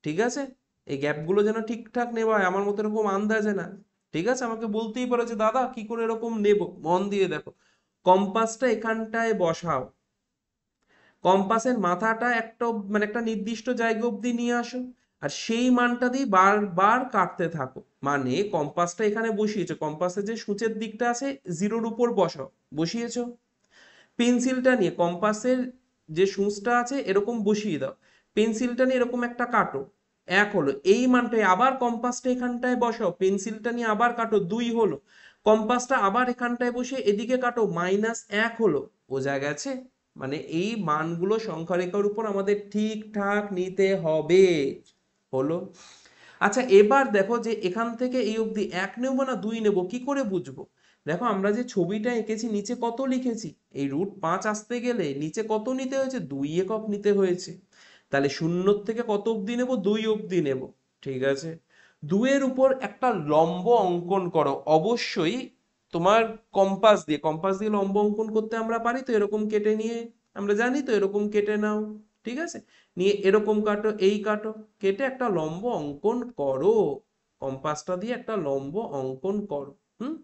ঠিক আছে? এই গ্যাপ গুলো যেন ঠিকঠাক নেওয়া হয়, আমার মতো এরকম আন্দাজে না, ঠিক আছে? আমাকে বলতেই পারো যে দাদা কি করে এরকম নেব। মন দিয়ে দেখো, কম্পাসটা এখানটায় বসাও, কম্পাসের মাথাটা একটা মানে একটা নির্দিষ্ট জায়গা অবধি নিয়ে আসো, আর সেই মানটা দিয়ে বারবার কাটতে থাকো। মানে কম্পাসটা এখানে বসিয়েছো, কম্পাসের যে সূচের দিকটা আছে 0-র উপর বসাও, বসিয়েছো। পেন্সিলটা নিয়ে কম্পাসের যে সূচটা আছে এরকম বসিয়ে দাও, পেন্সিলটা নিয়ে এরকম একটা কাটো, 1 হলো। এই মানটাই আবার কম্পাসটা এখানটায় বসাও, পেন্সিলটা নিয়ে আবার কাটো, 2 হলো। কম্পাসটা আবার এখানটায় বসে এদিকে কাটো, -1 হলো। বোঝা গেছে? মানে এই মানগুলো সংখ্যা রেখার উপর আমাদের ঠিকঠাক নিতে হবে। হলো? আচ্ছা, এবার দেখো যে এখান থেকে এই অবধি 1 নেব না 2 নেব, কি করে বুঝবো? দেখো আমরা যে ছবিটা এঁকেছি, নিচে কত লিখেছি? এই √5 আসতে গেলে নিচে কত নিতে হয়েছে? 2 একক নিতে হয়েছে। তাহলে 0 থেকে কত অবধি নেব? 2 অবধি নেব। ঠিক আছে, 2-এর উপর একটা লম্ব অঙ্কন করো। অবশ্যই তোমার কম্পাস দিয়ে লম্ব অঙ্কন করতে আমরা পারি তো, এরকম কেটে নিয়ে, আমরা জানি তো এরকম কেটে নাও। ঠিক আছে, নিয়ে এরকম কাটো, এই কাটো, কেটে একটা লম্ব অঙ্কন করো, কম্পাসটা দিয়ে একটা লম্ব অঙ্কন করো। হুম,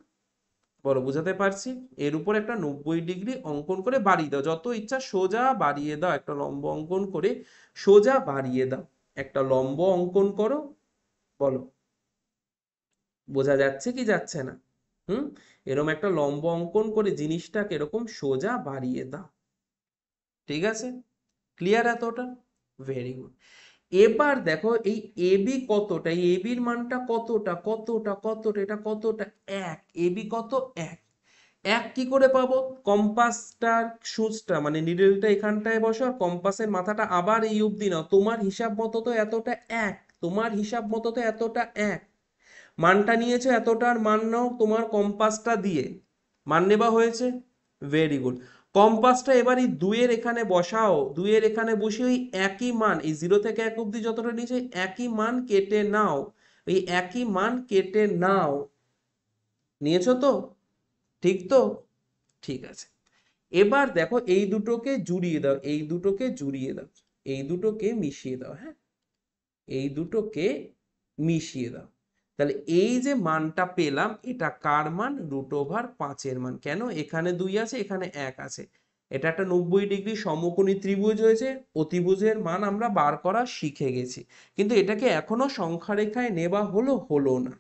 বলো বুঝাতে পারছি? এর উপর একটা 90 ডিগ্রি অঙ্কন করে বাড়িয়ে দাও, যত ইচ্ছা সোজা বাড়িয়ে দাও, একটা লম্ব অঙ্কন করে সোজা বাড়িয়ে দাও, একটা লম্ব অঙ্কন করো। বলো বোঝা যাচ্ছে কি যাচ্ছে না? হুম, এরকম একটা লম্ব অঙ্কন করে জিনিসটাকে এরকম সোজা বাড়িয়ে দাও। ঠিক আছে, ক্লিয়ার এতটা? Very good. এবার দেখো এই এবি কতটা, এই এবির মানটা কতটা কতটা কতটা, এটা কতটা, 1। এবি কত? 1। 1 কি করে পাবো? কম্পাসটার সূচটা মানে নিডলটা এখানটায় বসো, আর কম্পাসের মাথাটা আবার এই অবধি নাও, তোমার হিসাব মতো তো এতটা 1, তোমার হিসাব মতো তো এতটা 1, মানটা নিয়েছো এতটার মান নাও তোমার কম্পাসটা দিয়ে, মান নেবা হয়েছে। Very good. কম্পাসটা এবার এই 2-এর এখানে বসাও, 2-এর এখানে বসে ওই একই মান, এই 0 থেকে 1 অবধি যতটা নিচে একই মান কেটে নাও, এই একই মান কেটে নাও। নিয়েছো তো? ঠিক তো? ঠিক আছে, এবার দেখো এই দুটোকে জুড়িয়ে দাও, এই দুটোকে জুড়িয়ে দাও, এই দুটোকে মিশিয়ে দাও। হ্যাঁ, এই দুটোকে মিশিয়ে দাও। তাহলে এই যে মানটা পেলাম, এটা কার মান? √5-এর মান। কেন? এখানে 2 আছে, এখানে 1 আছে, এটা একটা 90 ডিগ্রি সমকোণী ত্রিভুজ হয়েছে, অতিভুজের মান আমরা বার করা শিখে গেছি, কিন্তু এটাকে এখনো সংখ্যা রেখায় নেওয়া হলো না,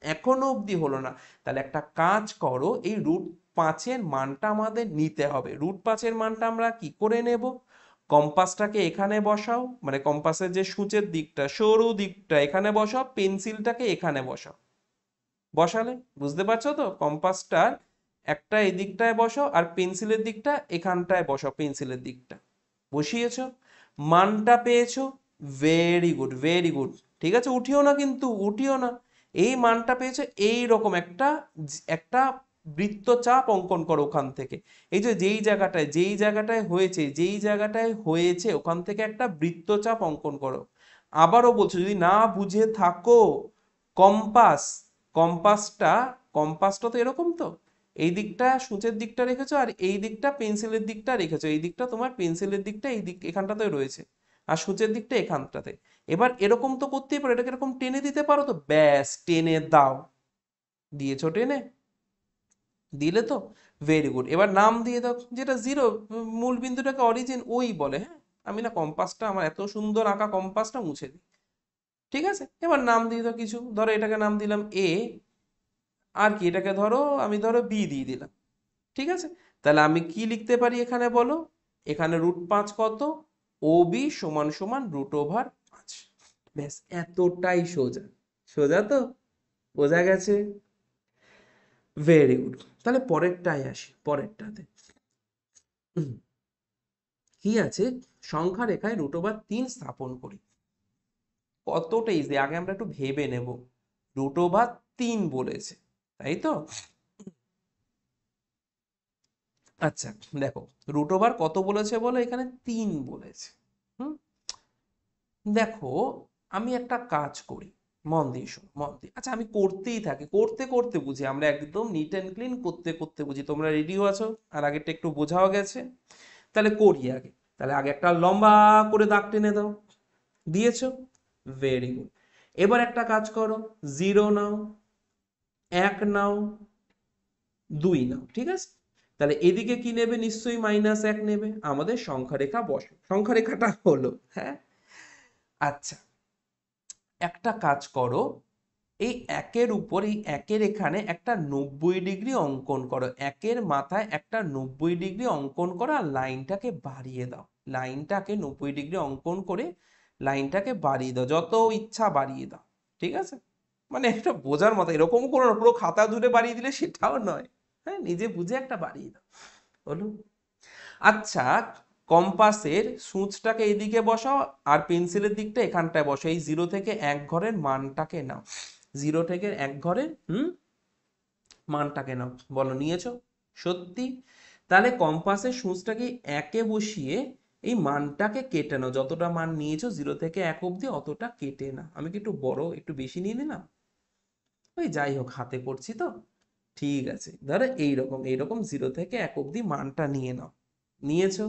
এখনো অবধি হলো না। তাহলে একটা কাজ করো, এই √5-এর মানটা আমাদের নিতে হবে। √5-এর মানটা আমরা কি করে নেব? কম্পাসটাকে এখানে বসাও, মানে কম্পাসের যে সূচের দিকটা, সরু দিকটা এখানে বসাও, পেন্সিলটাকে এখানে বসাও। বসালে বুঝতে পারছো তো? কম্পাসটার একটা এই দিকটায় বসাও, আর পেন্সিলের দিকটা এখানটায় বসাও, পেন্সিলের দিকটা বসিয়েছো, মানটা পেয়েছো। Very good, very good. ঠিক আছে, উঠিও না কিন্তু, উঠিও না। এই মানটা পেয়েছো, এই রকম একটা একটা বৃত্তচাপ অঙ্কন করো ওখান থেকে। এই যে যেই জায়গাটায় হয়েছে ওখান থেকে একটা বৃত্তচাপ অঙ্কন করো। আবারও বলছো, যদি না বুঝে থাকো, কম্পাস কম্পাসটা কম্পাসটা তো এরকম তো, এই দিকটা সূচের দিকটা রেখেছো, আর এই দিকটা পেন্সিলের দিকটা রেখেছো, এই দিকটা তোমার পেন্সিলের দিকটা এই দিক এখানটাতে রয়েছে, আর সূচের দিকটা এখানটাতে। এবার এরকম তো করতেই পারো, এটাকে এরকম টেনে দিতে পারো তো, ব্যাস টেনে দাও। দিয়েছো টেনে? দিলে তো? Very good. এবার নাম দিয়ে দাও, যেটা জিরো, মূল বিন্দুটাকে অরিজিন ওই বলে। হ্যাঁ, আমি না কম্পাসটা, আমার এত সুন্দর আঁকা কম্পাসটা মুছে দিই। ঠিক আছে, এবার নাম দিয়ে দাও কিছু, ধরো এটাকে নাম দিলাম এ, আর কি এটাকে ধরো, আমি ধরো বি দিয়ে দিলাম। ঠিক আছে, তাহলে আমি কি লিখতে পারি এখানে বলো? এখানে √5 কত? ও বি সমান সমান √5। ব্যাস, এতটাই সোজা। সোজা তো? বোঝা গেছে? Very good. তাহলে পরেরটায় আসি, পরেরটাতে কি আছে? সংখ্যা রেখায় √3 স্থাপন করি। কতটা ইজি, আগে আমরা একটু ভেবে নেব। √3 বলেছে, তাই তো? আচ্ছা, দেখো কত বলেছে বলো, এখানে 3 বলেছে। হুম, দেখো আমি একটা কাজ করি, মন দিয়ে শোনো, মন দিয়ে। আচ্ছা, আমি করতেই থাকি, করতে করতে বুঝি, আমরা একদম নিট অ্যান্ড ক্লিন করতে করতে বুঝি। তোমরা রেডিও আছো? আর আগেরটা একটু বোঝাও গেছে? তাহলে করি আগে। তাহলে আগে একটা লম্বা করে দাগ টেনে দাও। দিয়েছো? Very good. এবার একটা কাজ করো, 0 নাও, 1 নাও, 2 নাও। ঠিক আছে, তাহলে এদিকে কি নেবে? নিশ্চয়ই -1 নেবে। আমাদের সংখ্যা রেখা বসে, সংখ্যা রেখাটা হলো। হ্যাঁ, আচ্ছা, একটা কাজ করো, এই একের উপর, এই একের এখানে একটা 90 ডিগ্রি অঙ্কন করো, একের মাথায় একটা 90 ডিগ্রি অঙ্কন করো, আর লাইনটাকে বাড়িয়ে দাও। লাইনটাকে 90 ডিগ্রি অঙ্কন করে লাইনটাকে বাড়িয়ে দাও, যত ইচ্ছা বাড়িয়ে দাও। ঠিক আছে, মানে এটা বোঝার মতো, এরকম কোনো না পুরো খাতা জুড়ে বাড়িয়ে দিলে সেটাও নয়। হ্যাঁ, নিজে বুঝে একটা বাড়িয়ে দাও। হলো? আচ্ছা, কম্পাসের সূচটাকে এইদিকে বসাও, আর পেন্সিলের দিকটা এখানটায় বসাও, এই 0 থেকে 1 ঘরের মানটাকে নাও, 0 থেকে 1 ঘরের মানটাকে নাও। বলো নিয়েছো? সত্যি? তাহলে কম্পাসের সূচটাকে 1-এ বসিয়ে এই মানটাকে কেটে নাও, যতটা মান নিয়েছো 0 থেকে 1 অবধি অতটা কেটে নাও। আমি কি একটু বড় একটু বেশি নিয়ে নিলাম, ওই যাই হোক হাতে করছি তো, ঠিক আছে। ধরো এইরকম এইরকম 0 থেকে 1 অবধি মানটা নিয়ে নাও। নিয়েছো,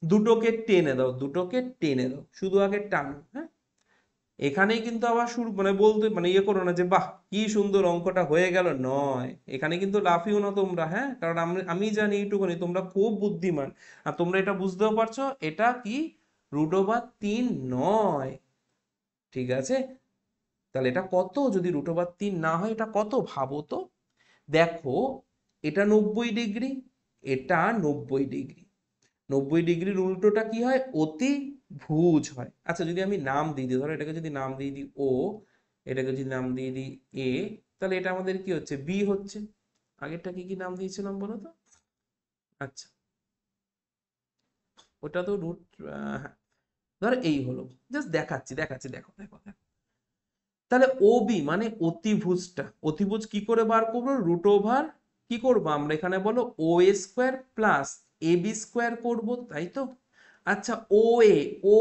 দুটোকে টেনে দাও, দুটোকে টেনে দাও, শুধু আগে টানো। হ্যাঁ, এখানেই কিন্তু আবার শুরু মানে বলতে মানে ইয়ে করো না যে বাহ কি সুন্দর অঙ্কটা হয়ে গেল, নয়। এখানে কিন্তু লাফিও না তোমরা, হ্যাঁ, কারণ আমি জানি এইটুকুনি তোমরা খুব বুদ্ধিমান। আর তোমরা এটা বুঝতেও পারছো এটা কি √3 নয়, ঠিক আছে। তাহলে এটা কত, যদি √3 না হয় এটা কত ভাবো তো। দেখো, এটা 90 ডিগ্রি, এটা 90 ডিগ্রি। 90 ডিগ্রির উল্টোটা কি হয়, অতিভুজ হয়। আচ্ছা যদি আমি নাম দিয়ে দিই, ধরো এটাকে যদি নাম দিয়ে দিই ও, এটাকে যদি নাম দিয়ে দিই এ, তাহলে এটা আমাদের কি হচ্ছে, বি হচ্ছে। আগেরটা কি কি নাম দিয়েছিলাম বলো তো। আচ্ছা, ওটা তো হ্যাঁ, ধরো এই হলো, জাস্ট দেখাচ্ছি দেখাচ্ছি, দেখো দেখো দেখো। তাহলে ও বি মানে অতিভুজটা, অতিভুজ কি করে বার করবো, √ কি করবো আমরা এখানে বলো, ও এ square plus A B square করবো, তাই তো। আচ্ছা ও এ, ও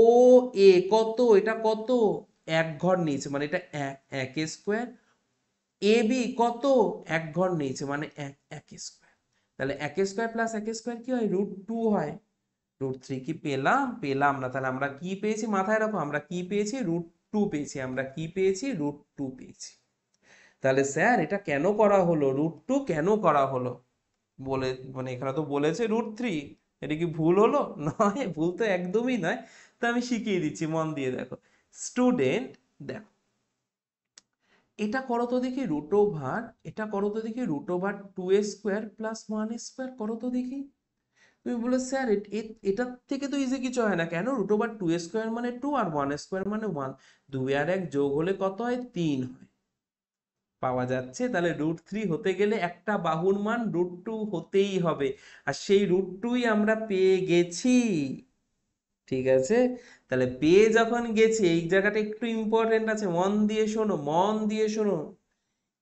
এ কত, এটা কত, 1 ঘর নিয়েছে মানে এটা 1 স্কোয়ার। এ বি কত, 1 ঘর নিয়েছে মানে 1 স্কোয়ার। তাহলে 1 স্কোয়ার প্লাস 1 স্কোয়ার কি হয়, √2 হয়। √3 কি পেলাম, পেলাম না। তাহলে আমরা কি পেয়েছি মাথায় রাখো, আমরা কি পেয়েছি, √2 পেয়েছি, আমরা কি পেয়েছি, √2 পেয়েছি। তাহলে স্যার এটা কেন করা হলো, √2 কেন করা হলো, বলে মানে এখানে তো বলেছে √3, এটা কি ভুল হলো, নয়, ভুল তো একদমই নয়। তা আমি শিখিয়ে দিচ্ছি, মন দিয়ে দেখো স্টুডেন্ট। দেখো এটা করো তো দেখি √, এটা করো তো দেখি √2a² প্লাস 1 স্কোয়ার, করো তো দেখি। তুমি বলে স্যার এটার থেকে তো ইজি কিছু হয় না, কেন, √2a² মানে 2 আর 1 স্কোয়ার মানে 1, 2 আর 1 যোগ হলে কত হয়, 3 হয়। পাওয়া যাচ্ছে, তাহলে √3 হতে গেলে একটা বাহুর মান √2 হতেই হবে, আর সেই √2ই আমরা পেয়ে গেছি, ঠিক আছে। তাহলে পেয়ে যখন গেছি, এই জায়গাটা একটু ইম্পর্টেন্ট আছে, মন দিয়ে শোনো, মন দিয়ে শোনো।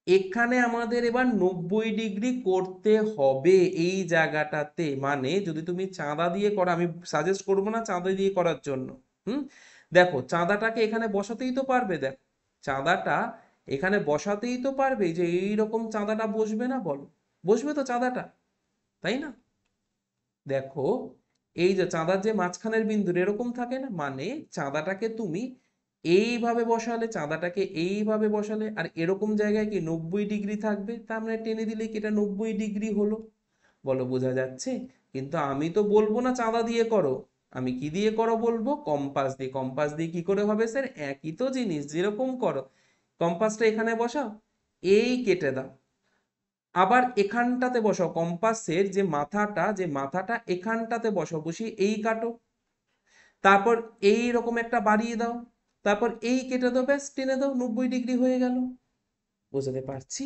এখানে আমাদের এবার 90 ডিগ্রি করতে হবে এই জায়গাটাতে, মানে যদি তুমি চাঁদা দিয়ে করো, আমি সাজেস্ট করবো না চাঁদা দিয়ে করার জন্য। হুম, দেখো চাঁদাটাকে এখানে বসাতেই তো পারবে, দেখো চাঁদাটা এখানে বসাতেই তো পারবে, যে এইরকম চাঁদাটা বসবে না, বলো বসবে তো চাঁদাটা, তাই না। দেখো এই যে চাঁদার যে মাঝখানের বিন্দু এরকম থাকে না, মানে চাঁদাটাকে তুমি এইভাবে বসালে, চাঁদাটাকে এইভাবে বসালে, আর এরকম জায়গায় কি 90 ডিগ্রি থাকবে, তার মানে টেনে দিলে কি এটা 90 ডিগ্রি হলো, বলো বোঝা যাচ্ছে। কিন্তু আমি তো বলবো না চাঁদা দিয়ে করো, আমি কি দিয়ে করো বলবো, কম্পাস দিয়ে। কম্পাস দিয়ে কি করে হবে স্যার, একই তো জিনিস, যেরকম করো কম্পাসটা এখানে বসাও, এই কেটে দাও, আবার এখানটাতে বসাও, কম্পাসের যে মাথাটা এখানটাতে বসাও, বসিয়ে এই কাটো, তারপর এই রকম একটা বাড়িয়ে দাও, তারপর এই কেটে দাও, ব্যাস টেনে দাও, 90 ডিগ্রি হয়ে গেল। বোঝাতে পারছি,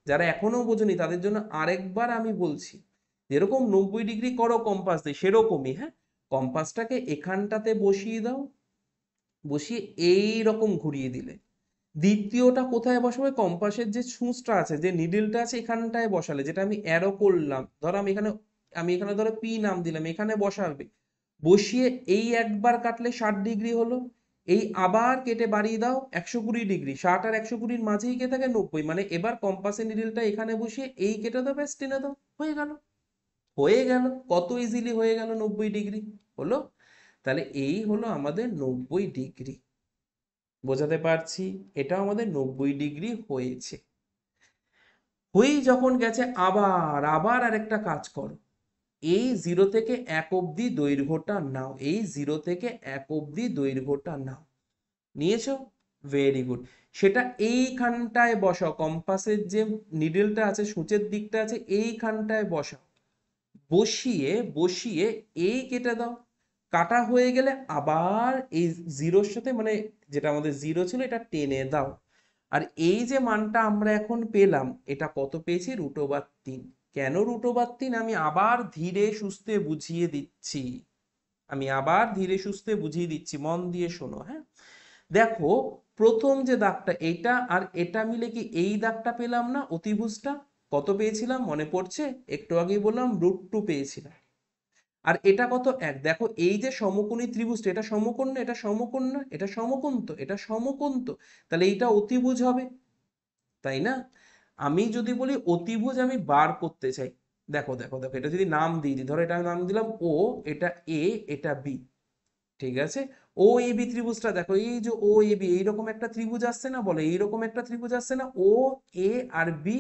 যারা এখনো বোঝেনি তাদের জন্য আরেকবার আমি বলছি, যেরকম 90 ডিগ্রি করো কম্পাস দিয়ে সেরকমই, হ্যাঁ, কম্পাসটাকে এখানটাতে বসিয়ে দাও, বসিয়ে এই রকম ঘুরিয়ে দিলে, দ্বিতীয়টা কোথায় বসাবে, কম্পাসের যে সূচটা আছে, যে নিডলটা আছে এখানটায় বসালে, যেটা আমি অ্যারো করলাম, ধরো আমি এখানে ধরো পি নাম দিলাম, এখানে বসাবে, বসিয়ে এই একবার কাটলে 60 ডিগ্রি হলো, এই আবার কেটে বাড়িয়ে দাও 120 ডিগ্রি, 60 আর 120-র মাঝেই কে থাকে 90, মানে এবার কম্পাসের নিডলটা এখানে বসিয়ে এই কেটে দাও, ব্যাস টেনে দাও, হয়ে গেল, হয়ে গেল, কত ইজিলি হয়ে গেল 90 ডিগ্রি হলো। তাহলে এই হলো আমাদের 90 ডিগ্রি, বোঝাতে পারছি, এটা আমাদের 90 ডিগ্রি হয়েছে। হয়েই যখন গেছে, আবার আবার আরেকটা কাজ করো, এই 0 থেকে 1 অবধি দৈর্ঘ্যটা নাও, এই 0 থেকে 1 অবধি দৈর্ঘ্যটা নাও, নিয়েছো, ভেরি গুড। সেটা এইখানটায় বসাও, কম্পাসের যে নিডলটা আছে সূচের দিকটা আছে এইখানটায় বসাও, বসিয়ে বসিয়ে এই কেটে দাও, কাটা হয়ে গেলে আবার এই 0-র সাথে মানে যেটা আমাদের 0 ছিল এটা টেনে দাও, আর এই যে মানটা আমরা এখন পেলাম, এটা কত পেয়েছি, √3। কেন √3, আমি আবার ধীরে সুস্থে বুঝিয়ে দিচ্ছি, আমি আবার ধীরে সুস্থে বুঝিয়ে দিচ্ছি, মন দিয়ে শোনো, হ্যাঁ। দেখো প্রথম যে দাগটা এটা আর এটা মিলে কি এই দাগটা পেলাম না, অতিভুজটা কত পেয়েছিলাম মনে পড়ছে, একটু আগেই বললাম √2 পেয়েছিলাম। আর এটা কত 1। দেখো এই যে সমকোণী ত্রিভুজটা, এটা সমকোণ না, এটা সমকোণ না, এটা সমকোণ তো, এটা সমকোণ তো, তাহলে এইটা অতিভুজ হবে, তাই না? আমি যদি বলি অতিভুজ আমি বার করতে চাই, দেখো দেখো দেখো, এটা যদি নাম দিয়ে দিই, ধরো এটা নাম দিলাম ও, এটা এ, এটা বি, ঠিক আছে? ও এ বি ত্রিভুজটা দেখো, এই যে ও এ বি এইরকম একটা ত্রিভুজ আসছে না, বলে এইরকম একটা ত্রিভুজ আসছে না, ও এ আর বি,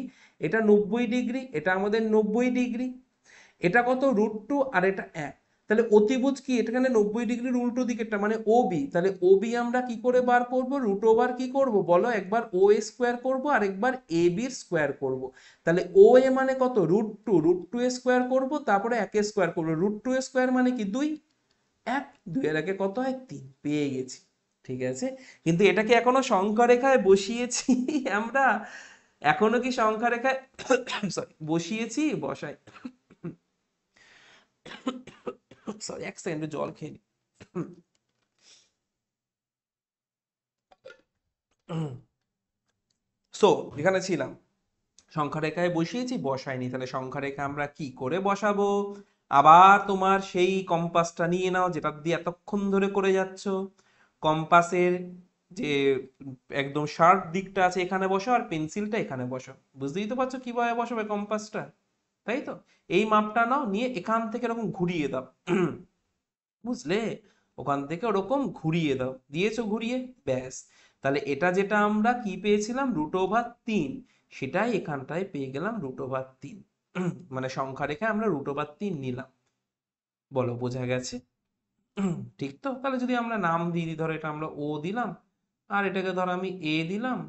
এটা 90 ডিগ্রি, এটা আমাদের 90 ডিগ্রি, এটা কত √2 আর এটা 1, তাহলে অতিভুজ কি এখানে 90 ডিগ্রির উল্টো দিকেরটা মানে ও বি, তাহলে ও বি আমরা কি করে বার করব, √ওভার কি করব বলো, একবার ও এ স্কোয়ার করবো আর একবার এ বির স্কোয়ার করব, তাহলে ও এ মানে কত √2 এ স্কোয়ার করবো, তারপরে 1 এ স্কোয়ার করবো, √2 এ স্কোয়ার মানে কি 2, 1, 2 এর আগে কত হয় 3, পেয়ে গেছি, ঠিক আছে? কিন্তু এটাকে এখনো সংখ্যা রেখায় বসিয়েছি আমরা, এখনো কি সংখ্যা রেখায় সরি বসিয়েছি, বসাই, সরি 1 সেকেন্ড জল খেয়ে নি। সো এখানে ছিলাম, সংখ্যা রেখায় বসিয়েছি, বসাইনি, তাহলে সংখ্যা রেখা আমরা কি করে বসাবো? আবার তোমার সেই কম্পাসটা নিয়ে নাও যেটা দিয়ে এতক্ষণ ধরে করে যাচ্ছ, কম্পাসের যে একদম শার্প দিকটা আছে এখানে বসো, আর পেন্সিলটা এখানে বসো, বুঝতেই তো পারছো কিভাবে বসাবে কম্পাসটা, তাই তো? এই মাপটা নাও, নিয়ে এখান থেকে এরকম ঘুরিয়ে দাও, বুঝলে? ওখান থেকে ওরকম ঘুরিয়ে দাও, দিয়েছো ঘুরিয়ে, ব্যাস। তাহলে এটা যেটা আমরা কি পেয়েছিলাম √3, সেটাই এখানটায় পেয়ে গেলাম √3, মানে সংখ্যা রেখে আমরা √3 নিলাম। বলো বোঝা গেছে? ঠিক তো? তাহলে যদি আমরা নাম দিয়ে দিই, ধরো এটা আমরা ও দিলাম, আর এটাকে ধরো আমি এ দিলাম,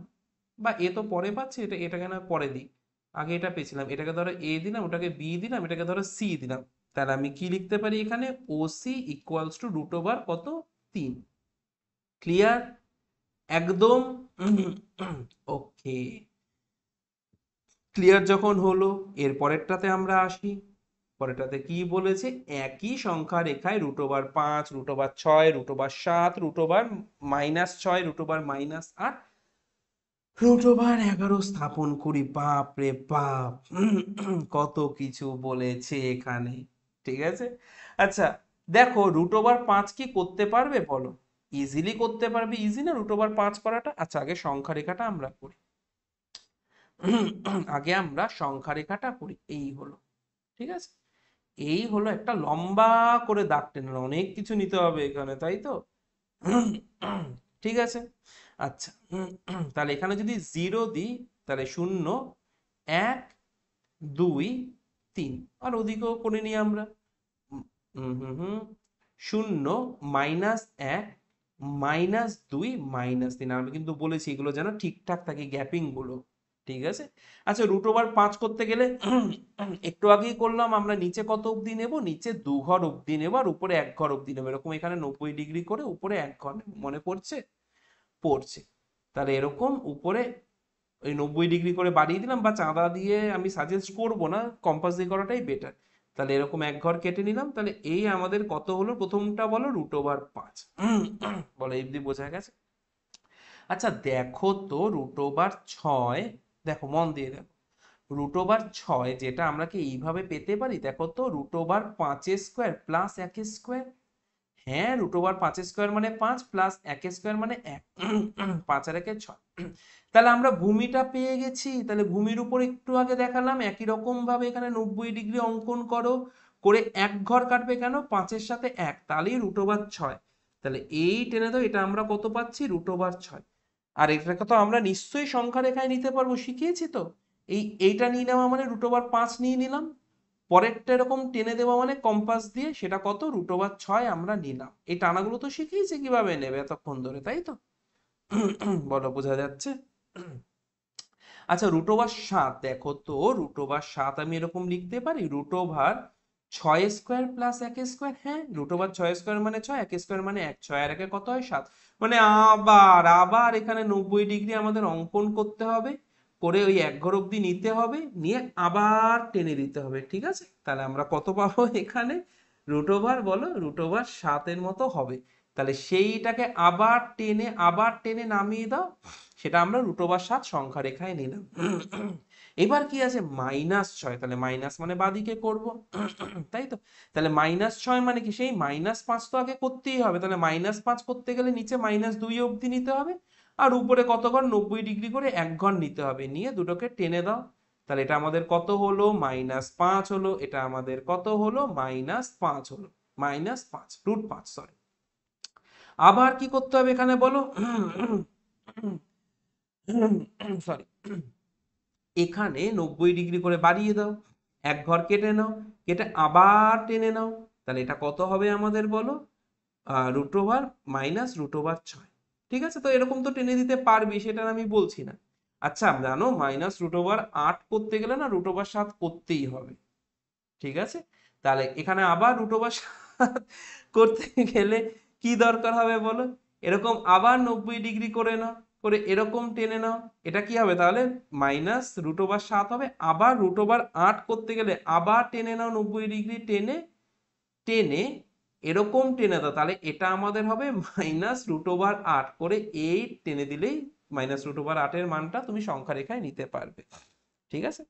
বা এ তো পরে পাচ্ছি, এটাকে না পরে দিই, আগে এটা পেয়েছিলাম, এটাকে ধরো এ দিলাম, ওটাকে বি দিলাম, এটাকে ধরো সি দিলাম, তাহলে আমি কি লিখতে পারি এখানে, ও সি ইকুয়ালস টু √3, কত 3। ক্লিয়ার? একদম। ওকে, ক্লিয়ার যখন হলো, এর পরেরটাতে আমরা আসি। পরেরটাতে কি বলেছে, একই সংখ্যা রেখায় √5, √6, √7, √6, √8, √11 স্থাপন করি। বাপ রে বাপ, কত কিছু বলেছে এখানে, ঠিক আছে? আচ্ছা, দেখো √5 কি করতে পারবে বলো? ইজিলি করতে পারবে, ইজি না √5 করাটা? আচ্ছা আগে সংখ্যা রেখাটা আমরা করি, আগে আমরা সংখ্যা রেখাটা করি, এই হলো, ঠিক আছে? এই হলো একটা লম্বা করে দাগ টেনে নাও, অনেক কিছু নিতে হবে এখানে, তাই তো? ঠিক আছে, আচ্ছা, তাহলে এখানে যদি 0 দিই, তাহলে 0, 1, 2, 3, আর ওদিকেও করে নিই আমরা, হুম হুম হুম, 0, -1, -2, -3, আমি কিন্তু বলেছি এগুলো যেন ঠিকঠাক থাকে, গ্যাপিং গুলো, ঠিক আছে? আচ্ছা √5 করতে গেলে একটু আগেই করলাম আমরা, নিচে কত অবধি নেব, নিচে 2 ঘর অবধি নেব, আর উপরে 1 ঘর অবধি নেব, এরকম এখানে 90 ডিগ্রি করে উপরে 1 ঘর নেব, মনে পড়ছে? পড়ছে। তাহলে এরকম উপরে ওই 90 ডিগ্রি করে বাড়িয়ে দিলাম, বা চাঁদা দিয়ে আমি সাজেস্ট করব না, কম্পাস দিয়ে করাটাই বেটার। তাহলে এরকম 1 ঘর কেটে নিলাম, তাহলে এই আমাদের কত হলো, প্রথমটা বলো √5, বলো এই অবধি বোঝা গেছে? আচ্ছা দেখো তো √6, দেখো মন দিয়ে দেখো, √6 যেটা আমরা কি এইভাবে পেতে পারি, দেখো তো, √5 প্লাস 1 স্কোয়ার, হ্যাঁ √5 স্কোয়ার মানে 5, প্লাস 1 স্কোয়ার মানে 1, 5 আর 1 6, তাহলে আমরা ভূমিটা পেয়ে গেছি। তাহলে ভূমির উপর একটু আগে দেখালাম, একই রকম ভাবে এখানে 90 ডিগ্রি অঙ্কন করো, করে 1 ঘর কাটবে, কেন 5-এর সাথে 1, তাহলেই √6, তাহলে এই টেনে দাও, এটা আমরা কত পাচ্ছি √6, আর এটাকে তো আমরা নিশ্চয়ই সংখ্যা রেখায় নিতে পারবো, শিখিয়েছি তো, এইটা নিয়ে নেওয়া মানে √5 নিয়ে নিলাম, পরেরটা এরকম টেনে দেওয়া মানে কম্পাস দিয়ে, সেটা কত √6 আমরা নিলাম। এই টানাগুলো তো শিখিয়েছি কিভাবে নেবে এতক্ষণ ধরে, তাই তো? বলো বোঝা যাচ্ছে? আচ্ছা √7, দেখো তো √7 আমি এরকম লিখতে পারি, √6 প্লাস 1 স্কোয়ার, হ্যাঁ √6 মানে 6, 1 স্কোয়ার মানে 1, 6 আর 1 কত হয় 7, মানে আবার আবার এখানে 90 ডিগ্রি আমাদের অঙ্কন করতে হবে, করে ওই 1 ঘর অবধি নিতে হবে, নিয়ে আবার টেনে দিতে হবে, ঠিক আছে? তাহলে আমরা কত পাবো এখানে, বলো √7 মতো হবে, তাহলে সেইটাকে আবার টেনে নামিয়ে দাও, সেটা আমরা √7 সংখ্যা রেখায় নিলাম। এবার কি আছে -6, তাহলে মাইনাস মানে বাদিকে করব, তাই তো? তাহলে -6 মানে কি সেই -5 তো আগে করতেই হবে, তাহলে -5 করতে গেলে নিচে -2 অবধি নিতে হবে, আর উপরে কত ঘর 90 ডিগ্রি করে 1 ঘর নিতে হবে, নিয়ে দুটোকে টেনে দাও। তাহলে এটা আমাদের কত হলো -5 হলো, এটা আমাদের কত হলো -5 হলো, -5 √5 সরি। আবার কি করতে হবে এখানে বলো, সরি, এখানে 90 ডিগ্রি করে বাড়িয়ে দাও, 1 ঘর কেটে নাও, কেটে আবার টেনে নাও, তাহলে এটা কত হবে আমাদের বলো, √, -√6। ঠিক আছে, তো এরকম তো টেনে দিতে পারবি, সেটা আমি বলছি না। আচ্ছা জানো -√8 করতে গেলে না √7 করতেই হবে, ঠিক আছে? তাহলে এখানে আবার √7 করতে গেলে কি দরকার হবে বলো, এরকম আবার 90 ডিগ্রি করে নাও, করে এরকম টেনে নাও, এটা কি হবে তাহলে -√7 হবে, আবার √8 করতে গেলে আবার টেনে নাও 90 ডিগ্রি, টেনে টেনে এরকম টেনে দাও, তাহলে এটা আমাদের হবে -√8 করে, এই টেনে দিলেই -√8 এর মানটা তুমি সংখ্যা রেখায় নিতে পারবে, ঠিক আছে?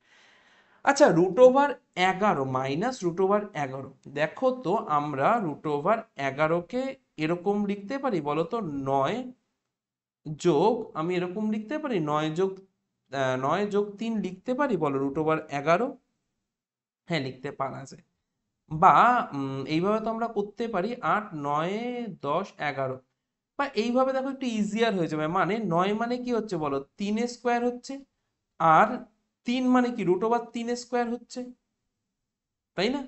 আচ্ছা √11 -√11, দেখো তো আমরা √11কে এরকম লিখতে পারি বলো তো, 9 যোগ, আমি এরকম লিখতে পারি 9 যোগ 3 লিখতে পারি বলো √11? হ্যাঁ লিখতে পারা যায়। বা এইভাবে তো আমরা করতে পারি 8 9 10 11, বা এইভাবে দেখো একটু ইজিয়ার হয়ে যাবে, মানে 9 মানে কি হচ্ছে বলো 3 স্কোয়ার হচ্ছে, আর 3 মানে কি √3 স্কোয়ার হচ্ছে, তাই না?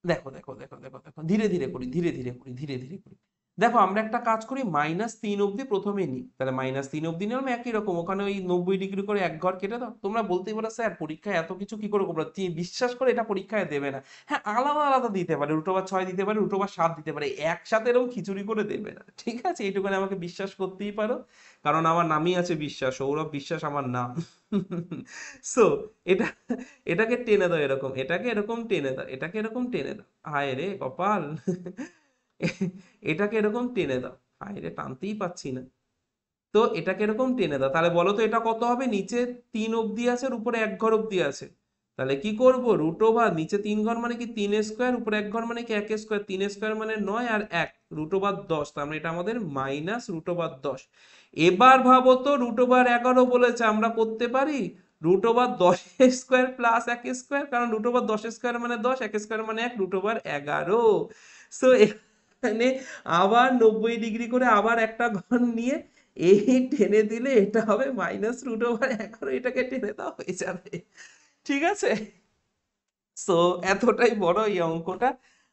দেখো দেখো দেখো দেখো দেখো, ধীরে ধীরে করি, ধীরে ধীরে করি, ধীরে ধীরে করি। দেখো আমরা একটা কাজ করি, -3 অবধি প্রথমে নিই, তাহলে -3 অবধি নিলাম, একই রকম ওখানে ওই 90 ডিগ্রি করে 1 ঘর কেটে দাও। তোমরা বলতেই পারো স্যার পরীক্ষায় এত কিছু কি করে করবো, বিশ্বাস করে এটা পরীক্ষায় দেবে না। হ্যাঁ আলাদা আলাদা দিতে পারে, √6 দিতে পারে, √7 দিতে পারে, একসাথে এরকম খিচুড়ি করে দেবে না, ঠিক আছে? এইটুকুনি আমাকে বিশ্বাস করতেই পারো, কারণ আমার নামই আছে বিশ্বাস, সৌরভ বিশ্বাস আমার নাম। সো এটা, এটাকে টেনে দাও এরকম, এটাকে এরকম টেনে দাও, এটাকে এরকম টেনে দাও, হায় রে কপাল, এটাকে এরকম টেনে দাও, হায় রে টানতেই পাচ্ছি না। তো এটাকে এরকম টেনে দাও, তাহলে বলো তো এটা কত হবে, নিচে 3 অবধি আছে আর উপরে 1 ঘর অবধি আছে, তাহলে কি করব √, নিচে 3 ঘর মানে কি 3 স্কোয়ার, উপরে 1 ঘর মানে কি 1 স্কোয়ার, 3 স্কোয়ার মানে 9 আর 1 √10, তার মানে এটা আমাদের -√10। এবার ভাবো তো √11 বলেছে, আমরা করতে পারি √10 স্কোয়ার প্লাস 1 স্কোয়ার, কারণ √10 স্কোয়ার মানে 10, 1 স্কোয়ার মানে 1, √11। সো এখানে আবার 90 ডিগ্রি করে আবার একটা ঘর নিয়ে এই টেনে দিলে এটা হবে -√11, এটাকে টেনে দাও হয়ে যাবে, ঠিক আছে? সো এতটাই বড় এই অঙ্কটা,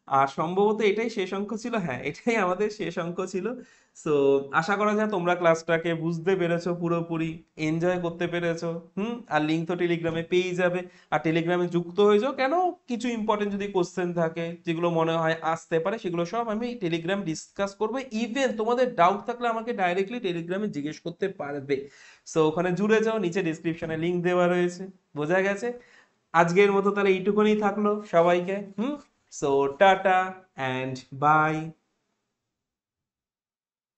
আর সম্ভবত এটাই শেষ অঙ্ক ছিল, হ্যাঁ এটাই আমাদের শেষ অঙ্ক ছিল। সো আশা করা যায় তোমরা ক্লাসটাকে বুঝতে পেরেছো পুরোপুরি, এনজয় করতে পেরেছো। আর লিঙ্ক তো টেলিগ্রামে পেয়ে যাবে, আর টেলিগ্রামে যুক্ত হয়ে যাও, কেন কিছু ইম্পর্টেন্ট যদি কোশ্চেন থাকে যেগুলো মনে হয় আসতে পারে, সেগুলো সব আমি টেলিগ্রাম ডিসকাস করবো, ইভেন তোমাদের ডাউট থাকলে আমাকে ডাইরেক্টলি টেলিগ্রামে জিজ্ঞেস করতে পারবে। সো ওখানে জুড়ে যাও, নিচে ডিসক্রিপশনে লিঙ্ক দেওয়া রয়েছে। বোঝা গেছে? আজকের মতো তাহলে এইটুকুনি থাকলো সবাইকে। So tata and by.